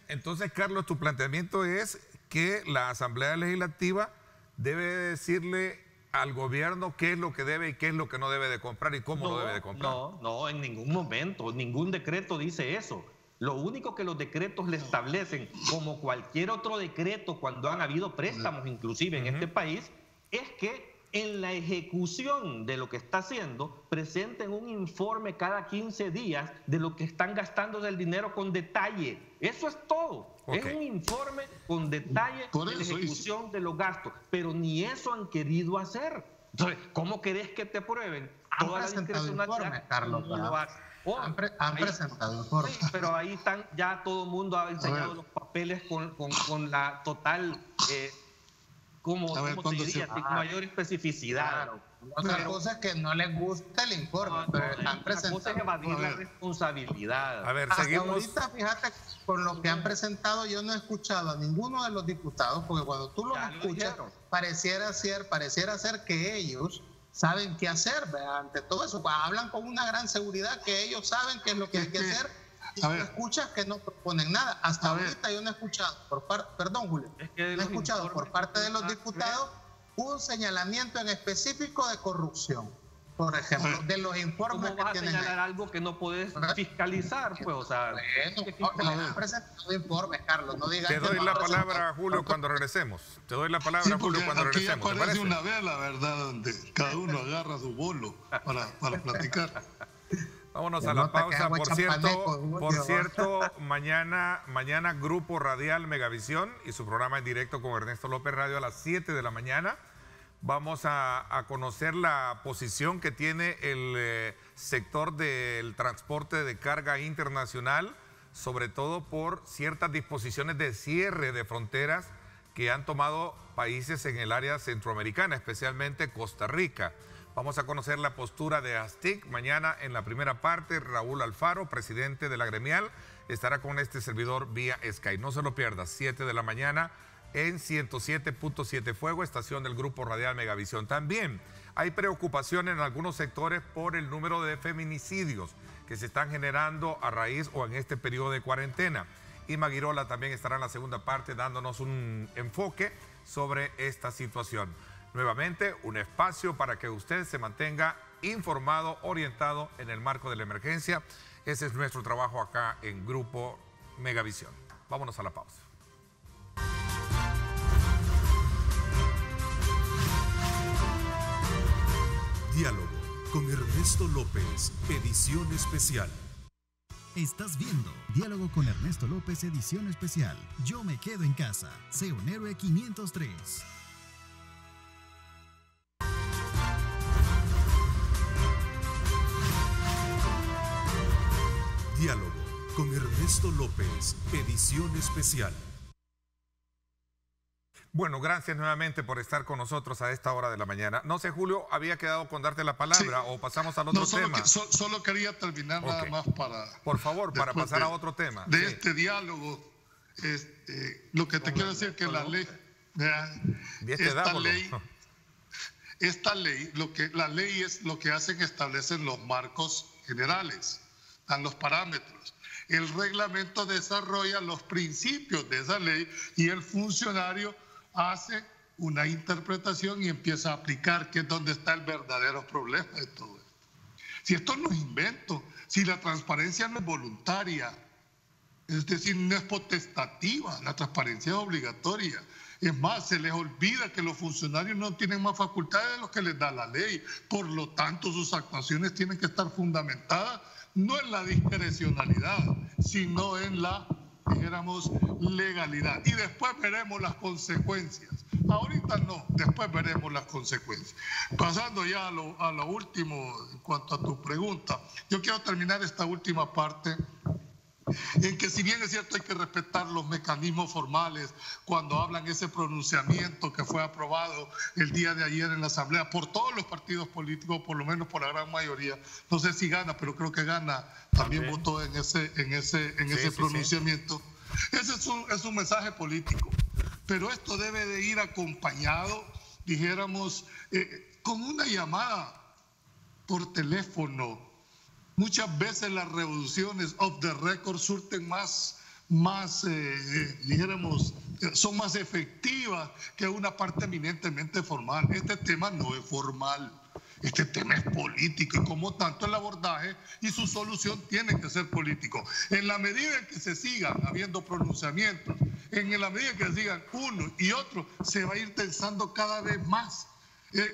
entonces, Carlos, tu planteamiento es que la Asamblea Legislativa debe decirle al gobierno qué es lo que debe y qué es lo que no debe de comprar y cómo lo debe de comprar. No, en ningún momento, ningún decreto dice eso. Lo único que los decretos le establecen, como cualquier otro decreto cuando han habido préstamos inclusive en este país, es que en la ejecución de lo que está haciendo, presenten un informe cada 15 días de lo que están gastando del dinero con detalle. Eso es todo. Es un informe con detalle de la ejecución de los gastos. Pero ni eso han querido hacer. Entonces, ¿cómo querés que te aprueben toda la discrecionalidad? Carlos, han presentado informe. Sí, pero ahí están, ya todo el mundo ha enseñado los papeles con la total... ¿Cómo se diría? Con mayor especificidad. Claro. Otra cosa es que no les gusta el informe, pero han presentado. Otra cosa es evadir la responsabilidad. A ver, seguimos. Ahorita, fíjate, con lo que han presentado, yo no he escuchado a ninguno de los diputados, porque cuando tú los escuchas, pareciera ser que ellos saben qué hacer, ¿verdad? Ante todo eso. Hablan con una gran seguridad que ellos saben qué es lo que hay que hacer. Y tú escuchas que no proponen nada. Hasta ahorita yo no he escuchado, perdón, Julio, no he escuchado por parte de los diputados un señalamiento en específico de corrupción. Por ejemplo, de los informes ¿Cómo vas a señalar algo que no puedes fiscalizar? Pues, o sea, bueno, han presentado informes, Carlos, no digas. Te doy la palabra, Julio, cuando regresemos. Te doy la palabra, Julio, cuando regresemos. Aquí aparece una vela, ¿verdad? Donde cada uno agarra su bolo para platicar. Vámonos a la pausa. Por cierto, mañana Grupo Radial Megavisión y su programa en directo con Ernesto López Radio a las 7 de la mañana. Vamos a conocer la posición que tiene el sector del transporte de carga internacional, sobre todo por ciertas disposiciones de cierre de fronteras que han tomado países en el área centroamericana, especialmente Costa Rica. Vamos a conocer la postura de ASTIC. Mañana en la primera parte, Raúl Alfaro, presidente de la gremial, estará con este servidor vía Skype. No se lo pierdas, 7 de la mañana en 107.7 Fuego, estación del Grupo Radial Megavisión. También hay preocupación en algunos sectores por el número de feminicidios que se están generando a raíz o en este periodo de cuarentena. Irma Guirola también estará en la segunda parte dándonos un enfoque sobre esta situación. Nuevamente, un espacio para que usted se mantenga informado, orientado en el marco de la emergencia. Ese es nuestro trabajo acá en Grupo Megavisión. Vámonos a la pausa. Diálogo con Ernesto López, edición especial. Estás viendo Diálogo con Ernesto López, edición especial. Yo me quedo en casa. Sé un héroe 503. Diálogo con Ernesto López, edición especial. Bueno, gracias nuevamente por estar con nosotros a esta hora de la mañana. No sé, Julio, había quedado con darte la palabra o pasamos al otro tema. Solo quería terminar nada más para... Por favor, para pasar a otro tema. De este diálogo, lo que te quiero decir es que la ley... La ley es lo que hacen, establecen los marcos generales, dan los parámetros. El reglamento desarrolla los principios de esa ley y el funcionario hace una interpretación y empieza a aplicar, que es donde está el verdadero problema de todo esto. Si esto no es invento, si la transparencia no es voluntaria, es decir, no es potestativa, la transparencia es obligatoria. Es más, se les olvida que los funcionarios no tienen más facultades de lo que les da la ley. Por lo tanto, sus actuaciones tienen que estar fundamentadas no en la discrecionalidad, sino en la, dijéramos, legalidad. Y después veremos las consecuencias. Ahorita no, después veremos las consecuencias. Pasando ya a lo último en cuanto a tu pregunta, yo quiero terminar esta última parte en que, si bien es cierto, hay que respetar los mecanismos formales cuando hablan ese pronunciamiento que fue aprobado el día de ayer en la Asamblea por todos los partidos políticos, por lo menos por la gran mayoría. No sé si Gana, pero creo que Gana también votó en ese pronunciamiento. Sí. Ese es un mensaje político, pero esto debe de ir acompañado, dijéramos, con una llamada por teléfono. Muchas veces las revoluciones off the record surten dijéramos, son más efectivas que una parte eminentemente formal. Este tema no es formal, este tema es político y como tanto el abordaje y su solución tienen que ser políticos. En la medida en que se sigan habiendo pronunciamientos, en la medida en que se sigan uno y otro, se va a ir tensando cada vez más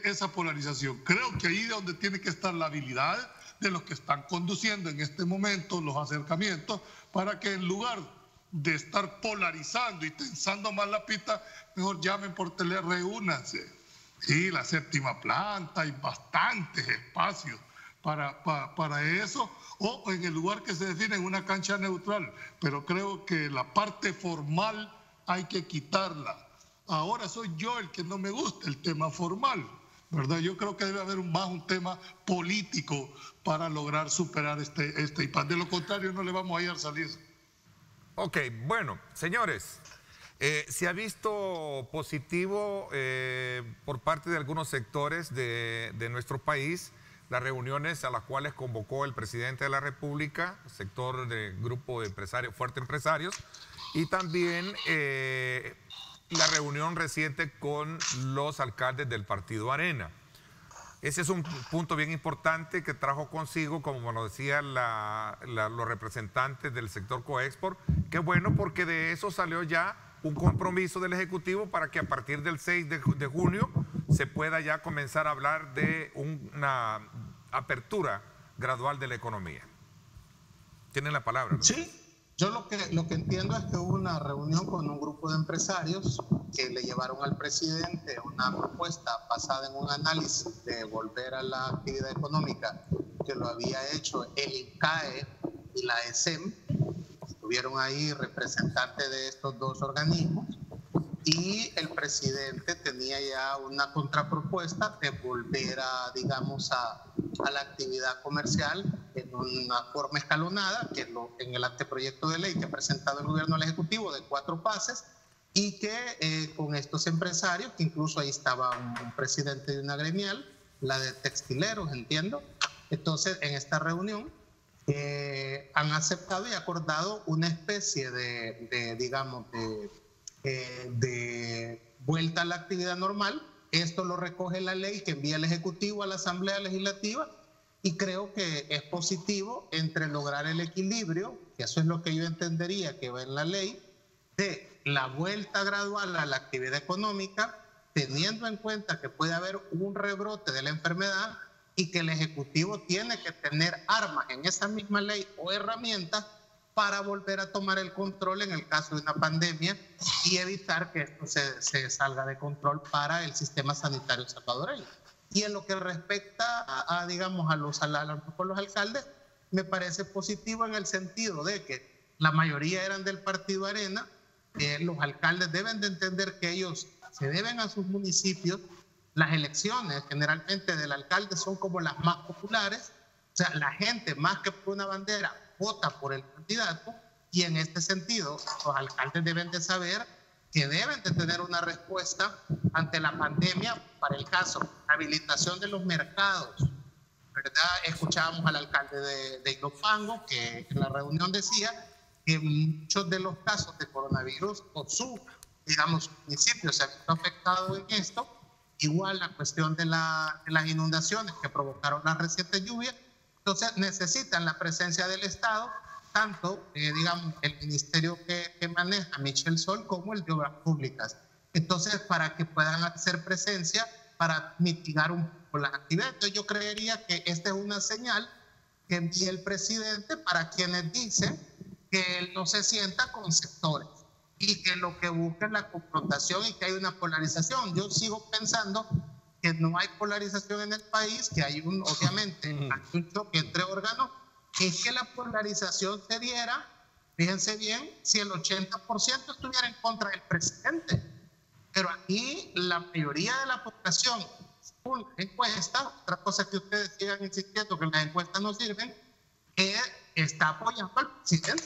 esa polarización. Creo que ahí es donde tiene que estar la habilidad de los que están conduciendo en este momento los acercamientos, para que en lugar de estar polarizando y tensando más la pista, mejor llamen por teléfono, reúnanse. Y la séptima planta, hay bastantes espacios para eso, o en el lugar que se define en una cancha neutral. Pero creo que la parte formal hay que quitarla. Ahora soy yo el que no me gusta el tema formal, ¿verdad? Yo creo que debe haber más un tema político para lograr superar este impasse. De lo contrario, no le vamos a hallar salida. Ok, bueno, señores, se ha visto positivo por parte de algunos sectores de nuestro país las reuniones a las cuales convocó el presidente de la República, sector de grupo de empresarios, fuertes empresarios, y también la reunión reciente con los alcaldes del partido Arena. Ese es un punto bien importante que trajo consigo, como nos decían los representantes del sector Coexport. Qué bueno, porque de eso salió ya un compromiso del Ejecutivo para que a partir del 6 de junio se pueda ya comenzar a hablar de una apertura gradual de la economía. Tienen la palabra, ¿no? Sí, yo lo que entiendo es que hubo una reunión con un grupo de empresarios que le llevaron al presidente una propuesta basada en un análisis de volver a la actividad económica que lo había hecho el INCAE y la ESEM. Estuvieron ahí representantes de estos dos organismos y el presidente tenía ya una contrapropuesta de volver a, digamos, a la actividad comercial en una forma escalonada, que en el anteproyecto de ley que ha presentado el gobierno al Ejecutivo de 4 fases, y que con estos empresarios, que incluso ahí estaba un presidente de una gremial, la de textileros, entiendo. Entonces, en esta reunión han aceptado y acordado una especie de vuelta a la actividad normal. Esto lo recoge la ley que envía el Ejecutivo a la Asamblea Legislativa, y creo que es positivo entre lograr el equilibrio, que eso es lo que yo entendería que va en la ley, de la vuelta gradual a la actividad económica, teniendo en cuenta que puede haber un rebrote de la enfermedad y que el Ejecutivo tiene que tener armas en esa misma ley o herramientas para volver a tomar el control en el caso de una pandemia y evitar que esto se salga de control para el sistema sanitario salvadoreño. Y en lo que respecta a los alcaldes, me parece positivo en el sentido de que la mayoría eran del Partido Arena. Los alcaldes deben de entender que ellos se deben a sus municipios. Las elecciones generalmente del alcalde son como las más populares, o sea, la gente más que por una bandera vota por el candidato, y en este sentido los alcaldes deben de saber que deben de tener una respuesta ante la pandemia. Para el caso de habilitación de los mercados, ¿verdad? Escuchábamos al alcalde de Ilopango que en la reunión decía que muchos de los casos de coronavirus o su municipio se han visto afectados en esto. Igual la cuestión de las inundaciones que provocaron las recientes lluvias. Entonces necesitan la presencia del Estado, tanto el ministerio que maneja Michel Sol como el de Obras Públicas. Entonces, para que puedan hacer presencia para mitigar un poco las actividades. Entonces, yo creería que esta es una señal que envía el presidente para quienes dicen que él no se sienta con sectores y que lo que busca es la confrontación y que hay una polarización. Yo sigo pensando que no hay polarización en el país, que hay obviamente hay un choque entre órganos. Es que la polarización se diera, fíjense bien, si el 80% estuviera en contra del presidente. Pero aquí la mayoría de la población, según la encuesta, otra cosa que ustedes sigan insistiendo que las encuestas no sirven, está apoyando al presidente.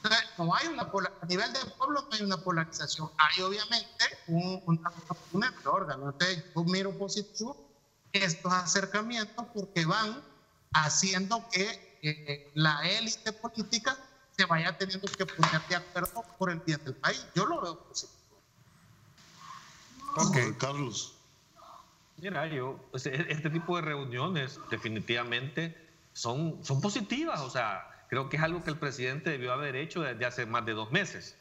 Entonces, no hay a nivel del pueblo no hay una polarización. Hay obviamente un órgano. Entonces, yo miro positivo estos acercamientos porque van haciendo que la élite política se vaya teniendo que poner de acuerdo por el bien del país. Yo lo veo positivo. Ok, Carlos. Mira, este tipo de reuniones definitivamente son positivas, o sea, creo que es algo que el presidente debió haber hecho desde hace más de 2 meses.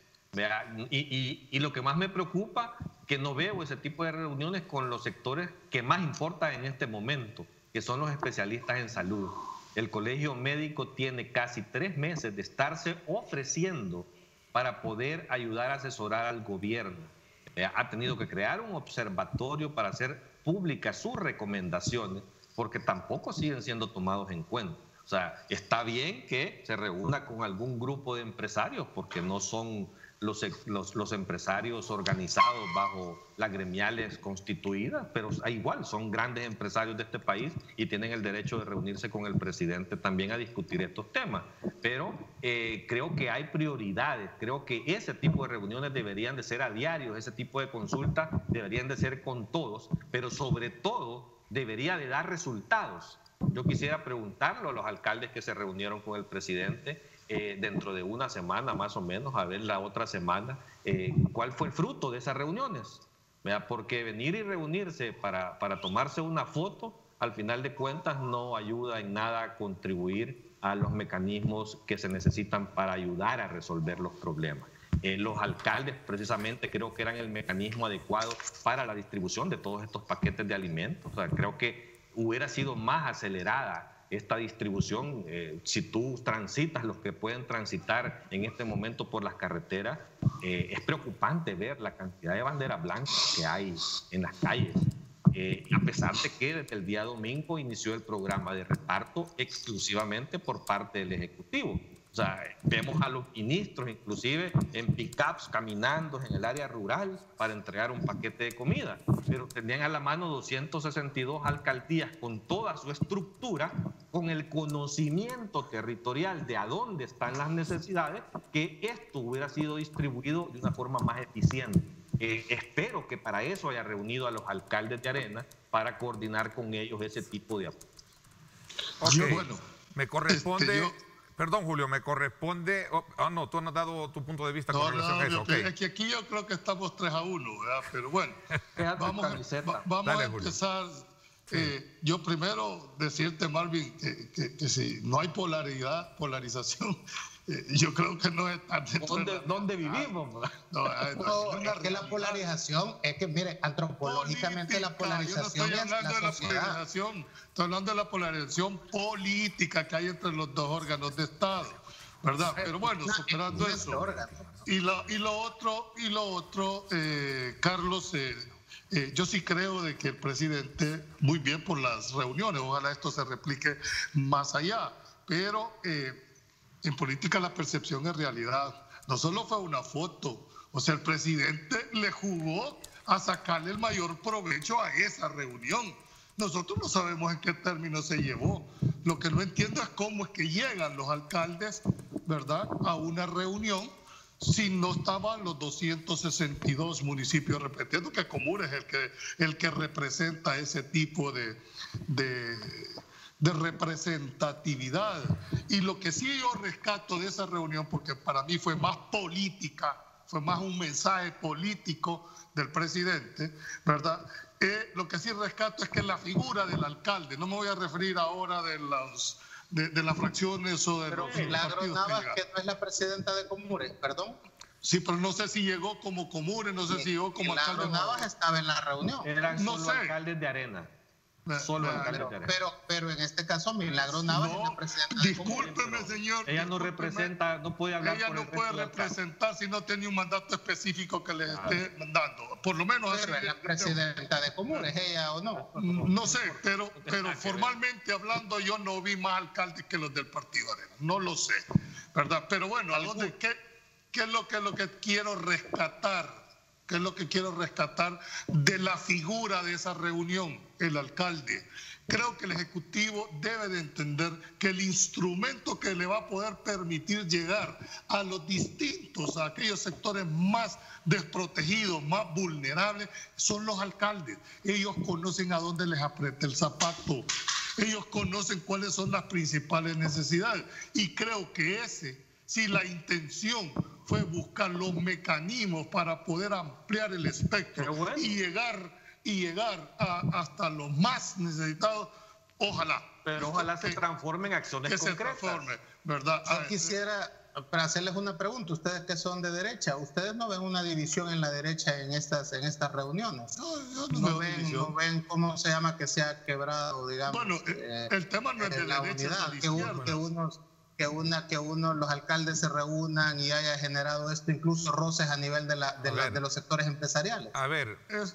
Y lo que más me preocupa, que no veo ese tipo de reuniones con los sectores que más importan en este momento, que son los especialistas en salud. El Colegio Médico tiene casi 3 meses de estarse ofreciendo para poder ayudar a asesorar al gobierno. Ha tenido que crear un observatorio para hacer públicas sus recomendaciones, porque tampoco siguen siendo tomados en cuenta. O sea, está bien que se reúna con algún grupo de empresarios, porque no son los empresarios organizados bajo las gremiales constituidas, pero igual son grandes empresarios de este país y tienen el derecho de reunirse con el presidente también a discutir estos temas. Pero creo que hay prioridades, creo que ese tipo de reuniones deberían de ser a diario, ese tipo de consultas deberían de ser con todos, pero sobre todo debería de dar resultados. Yo quisiera preguntarlo a los alcaldes que se reunieron con el presidente dentro de una semana más o menos, a ver la otra semana, cuál fue el fruto de esas reuniones. ¿Verdad? Porque venir y reunirse para tomarse una foto al final de cuentas no ayuda en nada a contribuir a los mecanismos que se necesitan para ayudar a resolver los problemas. Los alcaldes precisamente creo que eran el mecanismo adecuado para la distribución de todos estos paquetes de alimentos. O sea, creo que hubiera sido más acelerada esta distribución. Si tú transitas, los que pueden transitar en este momento por las carreteras, es preocupante ver la cantidad de banderas blancas que hay en las calles. A pesar de que desde el día domingo inició el programa de reparto exclusivamente por parte del Ejecutivo. O sea, vemos a los ministros inclusive en pick-ups caminando en el área rural para entregar un paquete de comida, pero tenían a la mano 262 alcaldías con toda su estructura, con el conocimiento territorial de a dónde están las necesidades, que esto hubiera sido distribuido de una forma más eficiente. Espero que para eso haya reunido a los alcaldes de Arenas para coordinar con ellos ese tipo de apoyo. Okay. Me corresponde... Perdón, Julio, me corresponde... no, tú no has dado tu punto de vista con relación a eso. Es que aquí yo creo que estamos 3-1, ¿verdad? Pero bueno, vamos a empezar. Yo primero decirte, Marvin, que si no hay polarización, yo creo que no es tan... ¿Dónde vivimos? Es que la polarización, es que, mire, antropológicamente la polarización es la sociedad. Estoy hablando de la polarización política que hay entre los dos órganos de Estado, ¿verdad? Pero bueno, superando eso. Y lo otro, Carlos, yo sí creo de que el presidente, muy bien por las reuniones, ojalá esto se replique más allá, pero en política la percepción es realidad. No solo fue una foto, o sea, el presidente le jugó a sacarle el mayor provecho a esa reunión. Nosotros no sabemos en qué términos se llevó. Lo que no entiendo es cómo es que llegan los alcaldes, ¿verdad?, a una reunión si no estaban los 262 municipios repitiendo, que Común es el que representa ese tipo de representatividad. Y lo que sí yo rescato de esa reunión, porque para mí fue más política, fue más un mensaje político del presidente, ¿verdad? Lo que sí rescato es que la figura del alcalde, no me voy a referir ahora de las fracciones o de los Milagros Navas, que no es la presidenta de Comures, perdón. Sí, pero no sé si llegó como Comures, no sé si llegó como alcalde. Milagros Navas estaba en la reunión. Eran solo alcaldes de Arena. Pero en este caso Milagros Navas es la presidenta. Discúlpeme, señor. Ella no representa, no puede hablar. Ella no puede representar si no tiene un mandato específico que le esté dando. Por lo menos. Pero es la presidenta de Comunes, ella o no. No sé, pero formalmente hablando, yo no vi más alcaldes que los del Partido Arena. No lo sé, ¿verdad? Pero bueno, ¿qué es lo que quiero rescatar? ¿Qué es lo que quiero rescatar de la figura de esa reunión? El alcalde. Creo que el Ejecutivo debe de entender que el instrumento que le va a poder permitir llegar a los distintos, a aquellos sectores más desprotegidos, más vulnerables, son los alcaldes. Ellos conocen a dónde les aprieta el zapato. Ellos conocen cuáles son las principales necesidades. Y creo que si la intención fue buscar los mecanismos para poder ampliar el espectro y llegar hasta los más necesitados, ojalá. Pero ojalá se transforme en acciones concretas. Se transforme, ¿verdad? Yo quisiera, para hacerles una pregunta, ustedes que son de derecha, ¿ustedes no ven una división en la derecha en estas reuniones? ¿No ven cómo se llama que se ha quebrado, digamos? Bueno, el tema no es de la derecha, unidad, es que los alcaldes se reúnan y haya generado esto, incluso roces a nivel de los sectores empresariales. Eso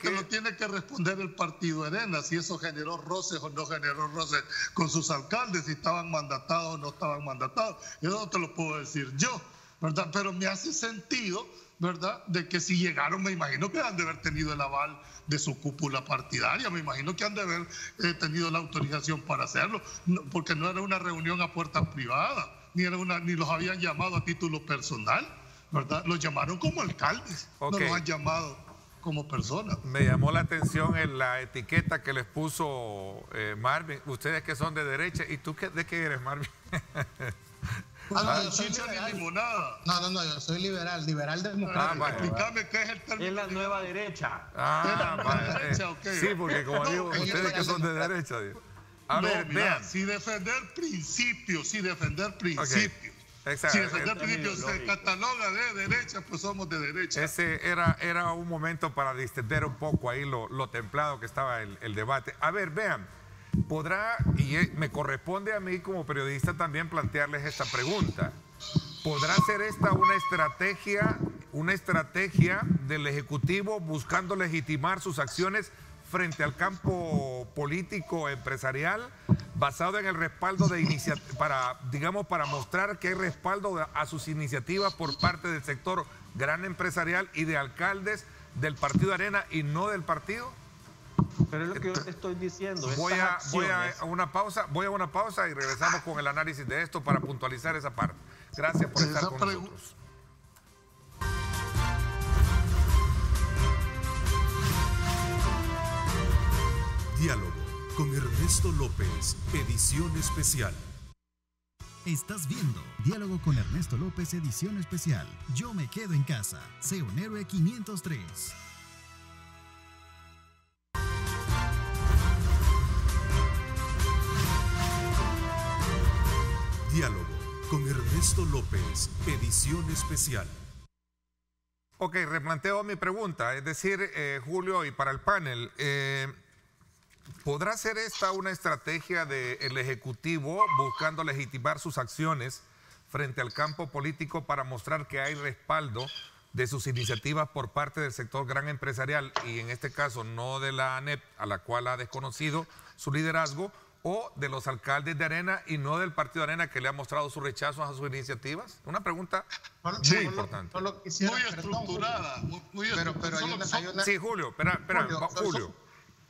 te lo tiene que responder el Partido Arena, si eso generó roces o no generó roces con sus alcaldes, si estaban mandatados o no estaban mandatados. Eso no te lo puedo decir yo, ¿verdad? Pero me hace sentido, ¿verdad?, de que si llegaron, me imagino que han de haber tenido el aval de su cúpula partidaria, me imagino que han de haber tenido la autorización para hacerlo, porque no era una reunión a puerta privada, ni los habían llamado a título personal, ¿verdad? Los llamaron como alcaldes, no los han llamado como personas. Me llamó la atención en la etiqueta que les puso Marvin, ustedes que son de derecha, ¿y tú de qué eres, Marvin? Yo soy chicha ni liberal. limonada. No, yo soy liberal democrático. Explícame qué es el término. Es la nueva derecha. derecha, ok. Sí, porque como digo, ustedes que son de derecha. Digo. A ver, mira, vean. si defender principios, Exacto. si defender principios se cataloga de derecha, pues somos de derecha. Ese era un momento para distender un poco ahí lo templado que estaba el debate. A ver, vean, me corresponde a mí como periodista también plantearles esta pregunta. ¿Podrá ser esta una estrategia del Ejecutivo buscando legitimar sus acciones frente al campo político empresarial, basado en el respaldo para mostrar que hay respaldo a sus iniciativas por parte del sector gran empresarial y de alcaldes del Partido Arena y no del partido? Pero es lo que yo te estoy diciendo. Voy a una pausa y regresamos con el análisis de esto para puntualizar esa parte. Gracias por estar con nosotros. Diálogo con Ernesto López, edición especial. Estás viendo Diálogo con Ernesto López, edición especial. Yo me quedo en casa. Sé un héroe 503. Diálogo con Ernesto López, edición especial. Ok, replanteo mi pregunta, es decir, Julio, y para el panel, ¿podrá ser esta una estrategia del Ejecutivo buscando legitimar sus acciones frente al campo político para mostrar que hay respaldo de sus iniciativas por parte del sector gran empresarial y en este caso no de la ANEP, a la cual ha desconocido su liderazgo, o de los alcaldes de Arena y no del Partido Arena que le ha mostrado su rechazo a sus iniciativas? Una pregunta muy importante. Muy estructurada. Pero hay una... Sí, Julio, Julio.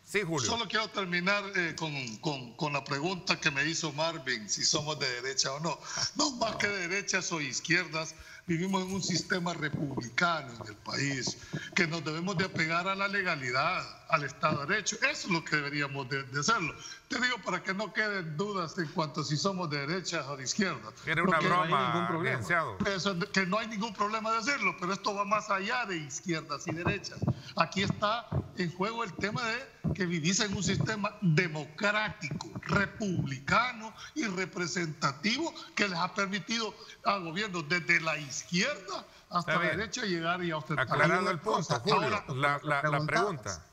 Sí, Julio. Solo quiero terminar con la pregunta que me hizo Marvin, si somos de derecha o no. No, más que de derechas o izquierdas, vivimos en un sistema republicano en el país, que nos debemos de apegar a la legalidad, al Estado de Derecho. Eso es lo que deberíamos de hacerlo. Te digo para que no queden dudas en cuanto a si somos de derechas o de izquierdas. Era una broma, no hay ningún problema. licenciado. Eso, que no hay ningún problema de hacerlo, pero esto va más allá de izquierdas y derechas. Aquí está en juego el tema de que vivís en un sistema democrático, republicano y representativo que les ha permitido a gobiernos desde la izquierda hasta la derecha llegar y a ostentar. Aclarando el punto, Julio, la pregunta.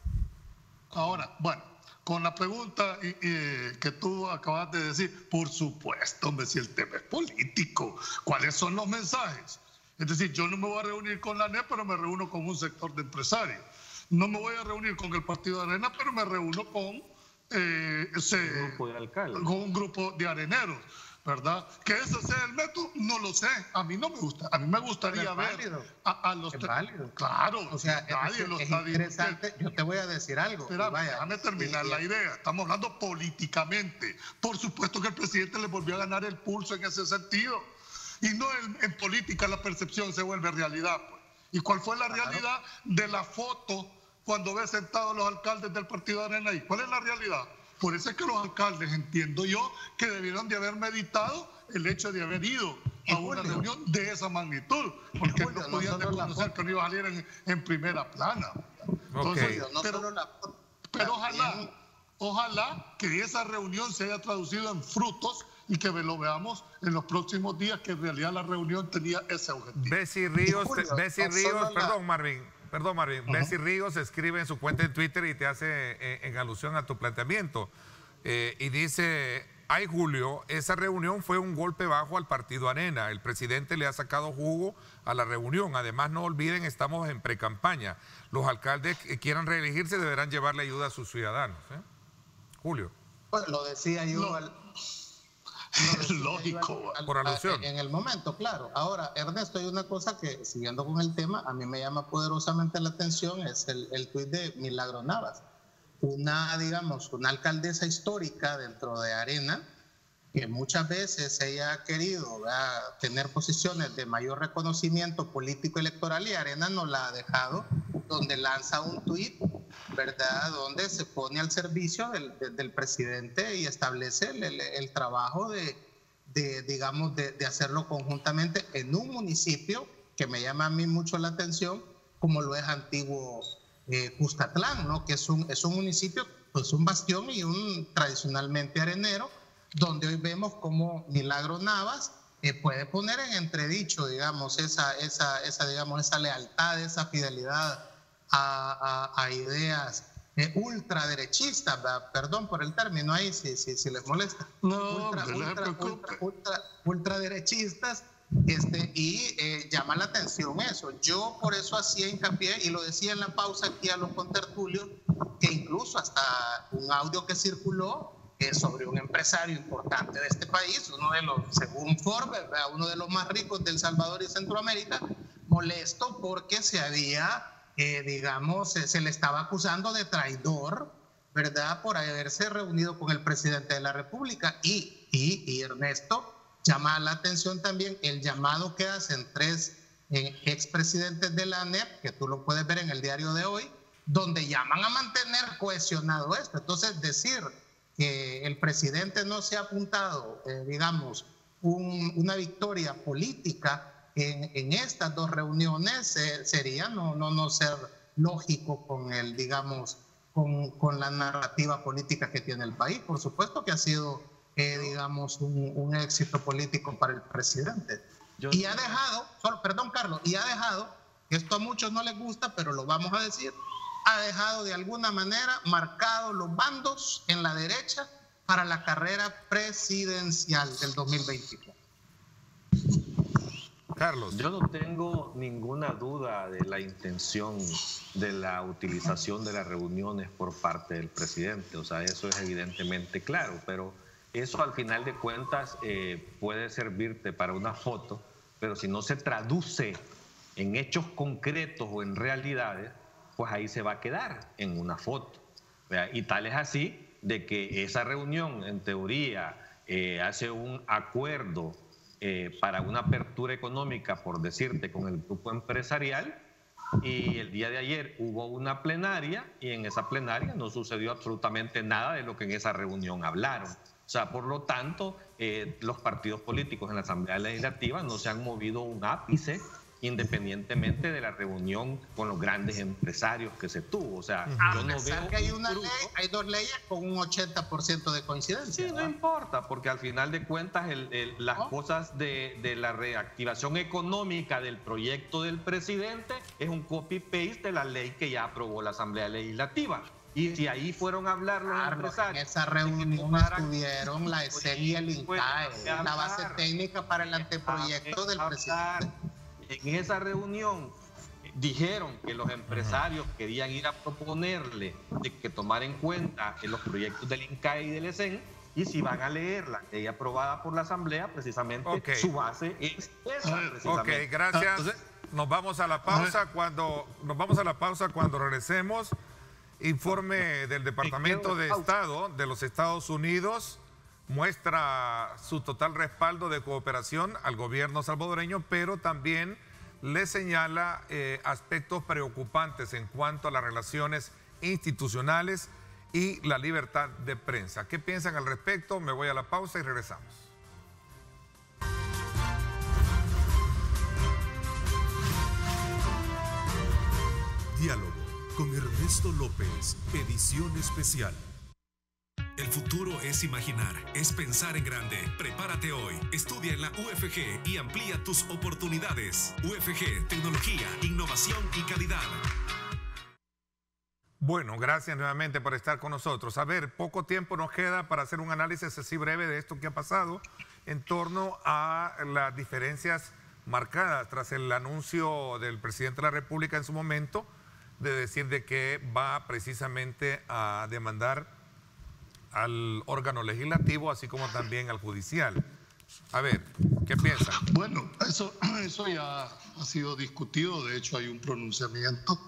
Ahora, bueno, con la pregunta que tú acabas de decir, por supuesto, hombre, si el tema es político, ¿cuáles son los mensajes? Es decir, yo no me voy a reunir con la ANEP, pero me reúno con un sector de empresarios. No me voy a reunir con el Partido de Arena, pero me reúno con un grupo de areneros, ¿verdad? Que ese sea el método, no lo sé. A mí no me gusta. A mí me gustaría ver a los... Es válido. Claro, o sea, nadie lo está interesante. Yo te voy a decir algo. Espera, déjame terminar la idea. Estamos hablando políticamente. Por supuesto que el presidente le volvió a ganar el pulso en ese sentido. Y no en política la percepción se vuelve realidad. Pues. ¿Y cuál fue la realidad de la foto cuando ve sentados los alcaldes del Partido de Arena ahí? ¿Cuál es la realidad? Por eso es que los alcaldes, entiendo yo, que debieron de haber meditado el hecho de haber ido a una reunión de esa magnitud, porque no podían reconocer que no iba a salir en primera plana. Entonces, pero ojalá que esa reunión se haya traducido en frutos y que lo veamos en los próximos días, que en realidad la reunión tenía ese objetivo. Bessie Ríos, perdón Marvin, Bessie Ríos escribe en su cuenta en Twitter y te hace en alusión a tu planteamiento y dice: ay Julio, esa reunión fue un golpe bajo al Partido Arena, el presidente le ha sacado jugo a la reunión, además no olviden, estamos en precampaña, los alcaldes que quieran reelegirse deberán llevarle ayuda a sus ciudadanos. Julio. Bueno, lo decía yo es lógico, por alusión. En el momento, claro. Ahora, Ernesto, hay una cosa que, siguiendo con el tema, a mí me llama poderosamente la atención, es el tuit de Milagro Navas, una alcaldesa histórica dentro de Arena, que muchas veces ella ha querido tener posiciones de mayor reconocimiento político electoral y Arena no la ha dejado, donde lanza un tuit, ¿verdad?, donde se pone al servicio del presidente y establece el trabajo de digamos, de hacerlo conjuntamente en un municipio que me llama a mí mucho la atención, como lo es Antiguo Cuscatlán, ¿no? Que es un municipio, pues un bastión y un tradicionalmente arenero, donde hoy vemos cómo Milagro Navas puede poner en entredicho, digamos, esa lealtad, esa fidelidad a ideas ultraderechistas, perdón por el término ahí, si les molesta. No, ultraderechistas, y llama la atención eso. Yo por eso hacía hincapié, y lo decía en la pausa aquí a los contertulios, que incluso hasta un audio que circuló sobre un empresario importante de este país, uno de los, según Forbes, uno de los más ricos de El Salvador y Centroamérica, molesto porque se había, digamos, se le estaba acusando de traidor, ¿verdad?, por haberse reunido con el presidente de la República. Y Ernesto, llama la atención también el llamado que hacen 3 expresidentes de la ANEP, que tú lo puedes ver en el diario de hoy, donde llaman a mantener cohesionado esto. Entonces, decir que el presidente no se ha apuntado, digamos, una victoria política en estas 2 reuniones sería no ser lógico con el, digamos, con la narrativa política que tiene el país. Por supuesto que ha sido, digamos, un éxito político para el presidente. Y ha dejado, perdón Carlos, y ha dejado, que esto a muchos no les gusta, pero lo vamos a decir, ha dejado de alguna manera marcados los bandos en la derecha para la carrera presidencial del 2024. Carlos. Yo no tengo ninguna duda de la intención de la utilización de las reuniones por parte del presidente. O sea, eso es evidentemente claro, pero eso al final de cuentas puede servirte para una foto, pero si no se traduce en hechos concretos o en realidades, pues ahí se va a quedar en una foto. ¿Verdad? Y tal es así de que esa reunión, en teoría, hace un acuerdo para una apertura económica, por decirte, con el grupo empresarial, y el día de ayer hubo una plenaria, y en esa plenaria no sucedió absolutamente nada de lo que en esa reunión hablaron. O sea, por lo tanto, los partidos políticos en la Asamblea Legislativa no se han movido un ápice, independientemente de la reunión con los grandes empresarios que se tuvo. O sea, yo no veo que hay 2 leyes con un 80% de coincidencia. Sí, no importa, porque al final de cuentas las cosas de la reactivación económica del proyecto del presidente es un copy-paste de la ley que ya aprobó la Asamblea Legislativa. Y si ahí fueron a hablar los empresarios... En esa reunión estuvieron la ESEN y el INCAE, la base técnica para el anteproyecto del presidente. En esa reunión dijeron que los empresarios querían ir a proponerle de que tomar en cuenta los proyectos del INCAE y del ESEN, y si van a leer la ley aprobada por la Asamblea, precisamente su base es esa. Ok, gracias. Nos vamos a la pausa. Cuando regresemos, informe del Departamento de Estado de los Estados Unidos muestra su total respaldo de cooperación al gobierno salvadoreño, pero también le señala aspectos preocupantes en cuanto a las relaciones institucionales y la libertad de prensa. ¿Qué piensan al respecto? Me voy a la pausa y regresamos. Diálogo con Ernesto López, edición especial. El futuro es imaginar, es pensar en grande. Prepárate hoy, estudia en la UFG y amplía tus oportunidades. UFG, tecnología, innovación y calidad. Bueno, gracias nuevamente por estar con nosotros. A ver, poco tiempo nos queda para hacer un análisis así breve de esto que ha pasado en torno a las diferencias marcadas tras el anuncio del presidente de la República en su momento de decir de que va precisamente a demandar al órgano legislativo, así como también al judicial. A ver, ¿qué piensan? Bueno, eso ya ha sido discutido. De hecho, hay un pronunciamiento.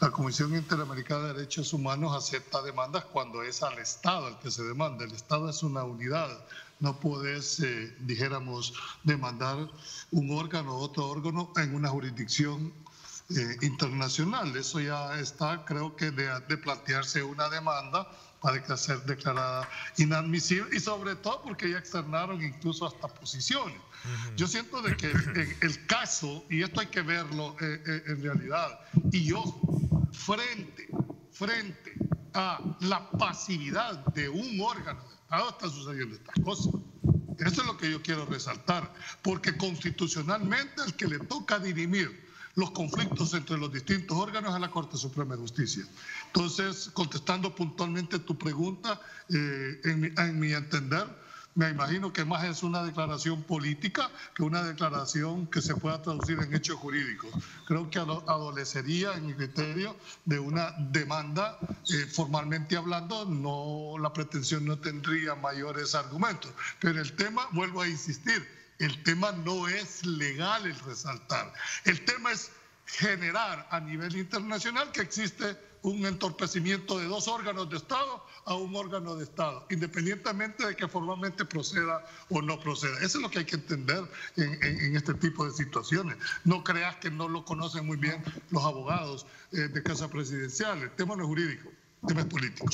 La Comisión Interamericana de Derechos Humanos acepta demandas cuando es al Estado el que se demanda. El Estado es una unidad. No puedes, dijéramos, demandar un órgano u otro órgano en una jurisdicción internacional. Eso ya está, creo que de plantearse una demanda va a ser declarada inadmisible, y sobre todo porque ya externaron incluso hasta posiciones. Yo siento de que el caso, y esto hay que verlo en realidad, y ojo, frente a la pasividad de un órgano de Estado están sucediendo estas cosas. Eso es lo que yo quiero resaltar, porque constitucionalmente el que le toca dirimir los conflictos entre los distintos órganos a la Corte Suprema de Justicia. Entonces, contestando puntualmente tu pregunta, en mi entender, me imagino que más es una declaración política que una declaración que se pueda traducir en hechos jurídicos. Creo que adolecería, en mi criterio, de una demanda, formalmente hablando, la pretensión no tendría mayores argumentos. Pero el tema, vuelvo a insistir, el tema no es legal el resaltar. El tema es generar a nivel internacional que existe un entorpecimiento de dos órganos de Estado a un órgano de Estado, independientemente de que formalmente proceda o no proceda. Eso es lo que hay que entender en este tipo de situaciones. No creas que no lo conocen muy bien los abogados de Casa Presidencial. El tema no es jurídico, el tema es político.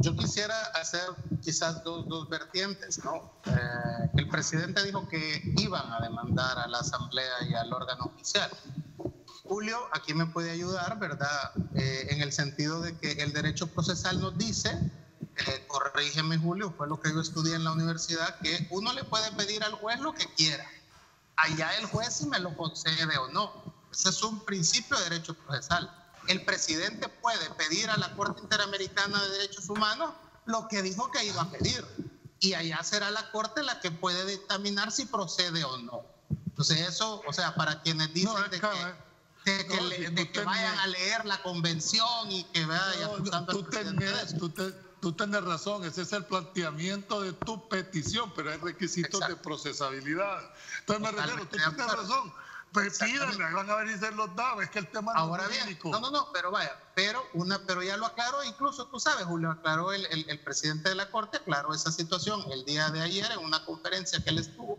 Yo quisiera hacer quizás dos vertientes, ¿no? El presidente dijo que iban a demandar a la Asamblea y al órgano oficial. Julio aquí me puede ayudar, ¿verdad? En el sentido de que el derecho procesal nos dice, corrígeme Julio, fue lo que yo estudié en la universidad, que uno le puede pedir al juez lo que quiera. Allá el juez si me lo concede o no. Ese es un principio de derecho procesal. El presidente puede pedir a la Corte Interamericana de Derechos Humanos lo que dijo que iba a pedir. Y allá será la Corte la que puede determinar si procede o no. Entonces eso, o sea, para quienes dicen que vayan a leer la convención y que vayan acusando al presidente. Tú tienes razón, ese es el planteamiento de tu petición, pero hay requisitos de procesabilidad. Entonces me refiero, tú tienes razón. Pues pídanle, van a ver si se los da, es que el tema no ahora es jurídico. Bien, no, pero vaya, pero ya lo aclaró, incluso tú sabes, Julio, aclaró el presidente de la Corte, aclaró esa situación el día de ayer en una conferencia que él estuvo.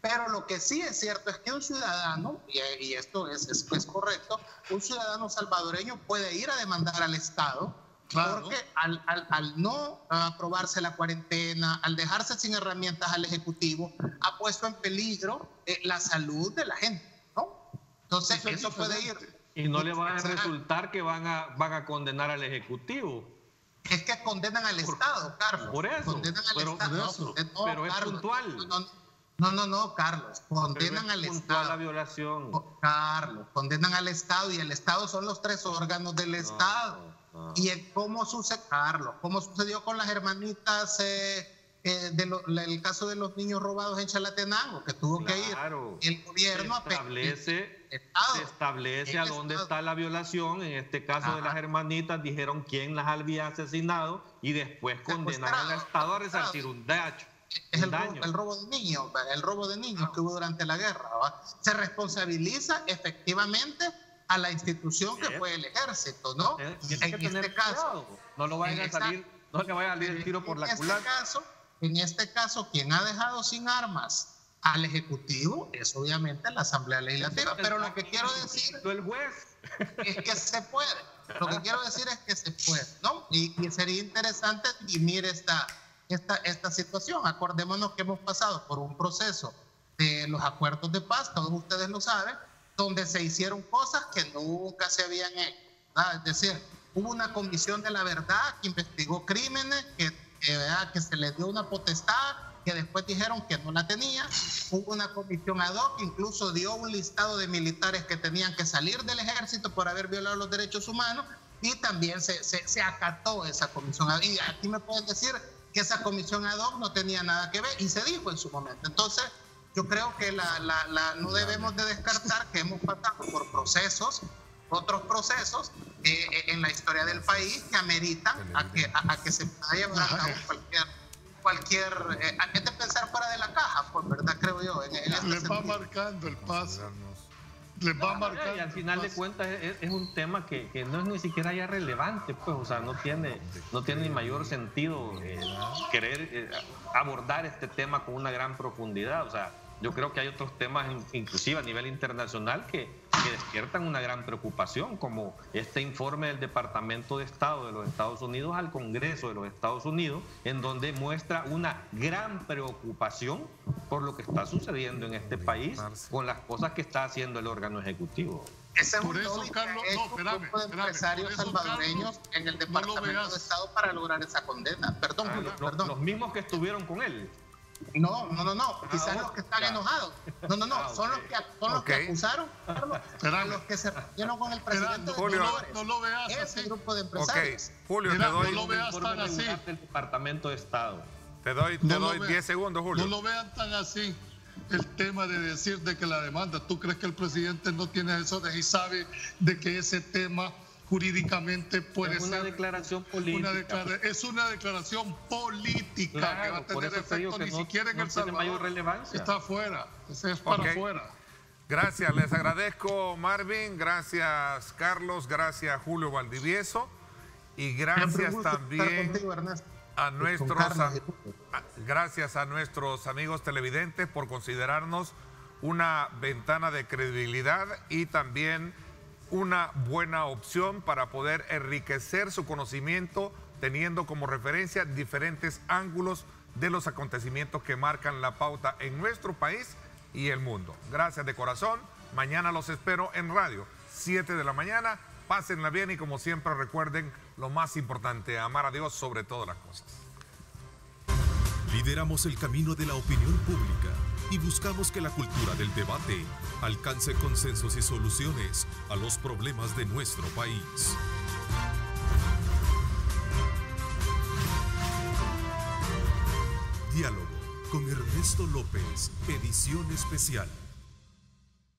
Pero lo que sí es cierto es que un ciudadano, y esto es correcto, un ciudadano salvadoreño puede ir a demandar al Estado, claro, porque al no aprobarse la cuarentena, al dejarse sin herramientas al Ejecutivo, ha puesto en peligro la salud de la gente, ¿no? Entonces eso puede ir. Y no le va a resultar que van a condenar al Ejecutivo. Es que condenan al Estado, Carlos. Por eso. Condenan al Estado. Pero es puntual. No, Carlos. Condenan al Estado. La violación. Carlos, condenan al Estado y el Estado son los tres órganos del Estado. Y cómo sucede, Carlos, cómo sucedió con las hermanitas el caso de los niños robados en Chalatenango, que tuvo que ir el gobierno se establece a dónde está la violación. En este caso de las hermanitas dijeron quién las había asesinado y después condenaron al Estado a resarcir un daño. Es el robo de niños que hubo durante la guerra, ¿va? Se responsabiliza efectivamente a la institución que fue el ejército, ¿no? En este caso, no le vaya a salir el tiro por la culata. En este caso, quien ha dejado sin armas al Ejecutivo es obviamente la Asamblea Legislativa. Pero lo que quiero decir es que se puede. Lo que quiero decir es que se puede, ¿no? Y sería interesante dirimir esta situación. Acordémonos que hemos pasado por un proceso de los acuerdos de paz, todos ustedes lo saben, donde se hicieron cosas que nunca se habían hecho, ¿verdad? Es decir, hubo una comisión de la verdad que investigó crímenes, que se les dio una potestad, que después dijeron que no la tenía. Hubo una comisión ad hoc que incluso dio un listado de militares que tenían que salir del ejército por haber violado los derechos humanos, y también se acató esa comisión. Y aquí me pueden decir que esa comisión ad hoc no tenía nada que ver, y se dijo en su momento. Entonces, yo creo que no debemos de descartar que hemos pasado por otros procesos en la historia del país que ameritan a que se pueda llevar a cabo cualquier es de pensar fuera de la caja, pues, verdad, creo yo. Les va marcando el paso. Les va marcando. Y al final de cuentas es un tema que no es ni siquiera ya relevante, pues, o sea, no tiene ni mayor sentido querer abordar este tema con una gran profundidad. O sea, yo creo que hay otros temas, inclusive a nivel internacional, que que despiertan una gran preocupación, como este informe del Departamento de Estado de los Estados Unidos al Congreso de los Estados Unidos, en donde muestra una gran preocupación por lo que está sucediendo en este país con las cosas que está haciendo el órgano ejecutivo. Ese es Por un eso, lobby Carlos, que ha hecho no, espérame, un grupo de espérame. empresarios Por eso, salvadoreños Carlos, en el no lo Departamento veas. de Estado para lograr esa condena. Perdón, Julio, perdón. Los mismos que estuvieron con él. No, quizás bueno, los que están ya. enojados. Son los que acusaron, Carlos, a los que se reunieron con el presidente de Julio, Honduras. no lo veas Ese así. grupo de Ok, empresarios. Julio, Mira, te doy, no lo veas Informe tan así. regular del Departamento de Estado. te doy No lo 10 vean. segundos, Julio. No lo vean tan así. El tema de decir de que la demanda, ¿tú crees que el presidente no tiene eso de y sabe de que ese tema jurídicamente puede Es una ser declaración política. es una declaración política que va a Claro, por tener eso te digo efecto que ni no- siquiera en no El tiene Salvador. mayor relevancia. Está afuera, ese es para Ok. afuera. Gracias, les agradezco, Marvin, gracias, Carlos, gracias, Julio Valdivieso, y gracias también Contigo, Ernesto. a nuestros, Carlos. gracias a nuestros amigos televidentes por considerarnos una ventana de credibilidad y también una buena opción para poder enriquecer su conocimiento teniendo como referencia diferentes ángulos de los acontecimientos que marcan la pauta en nuestro país y el mundo. Gracias de corazón. Mañana los espero en radio, 7 de la mañana. Pásenla bien y como siempre recuerden lo más importante, amar a Dios sobre todas las cosas. Lideramos el camino de la opinión pública y buscamos que la cultura del debate alcance consensos y soluciones a los problemas de nuestro país. Diálogo con Ernesto López, edición especial.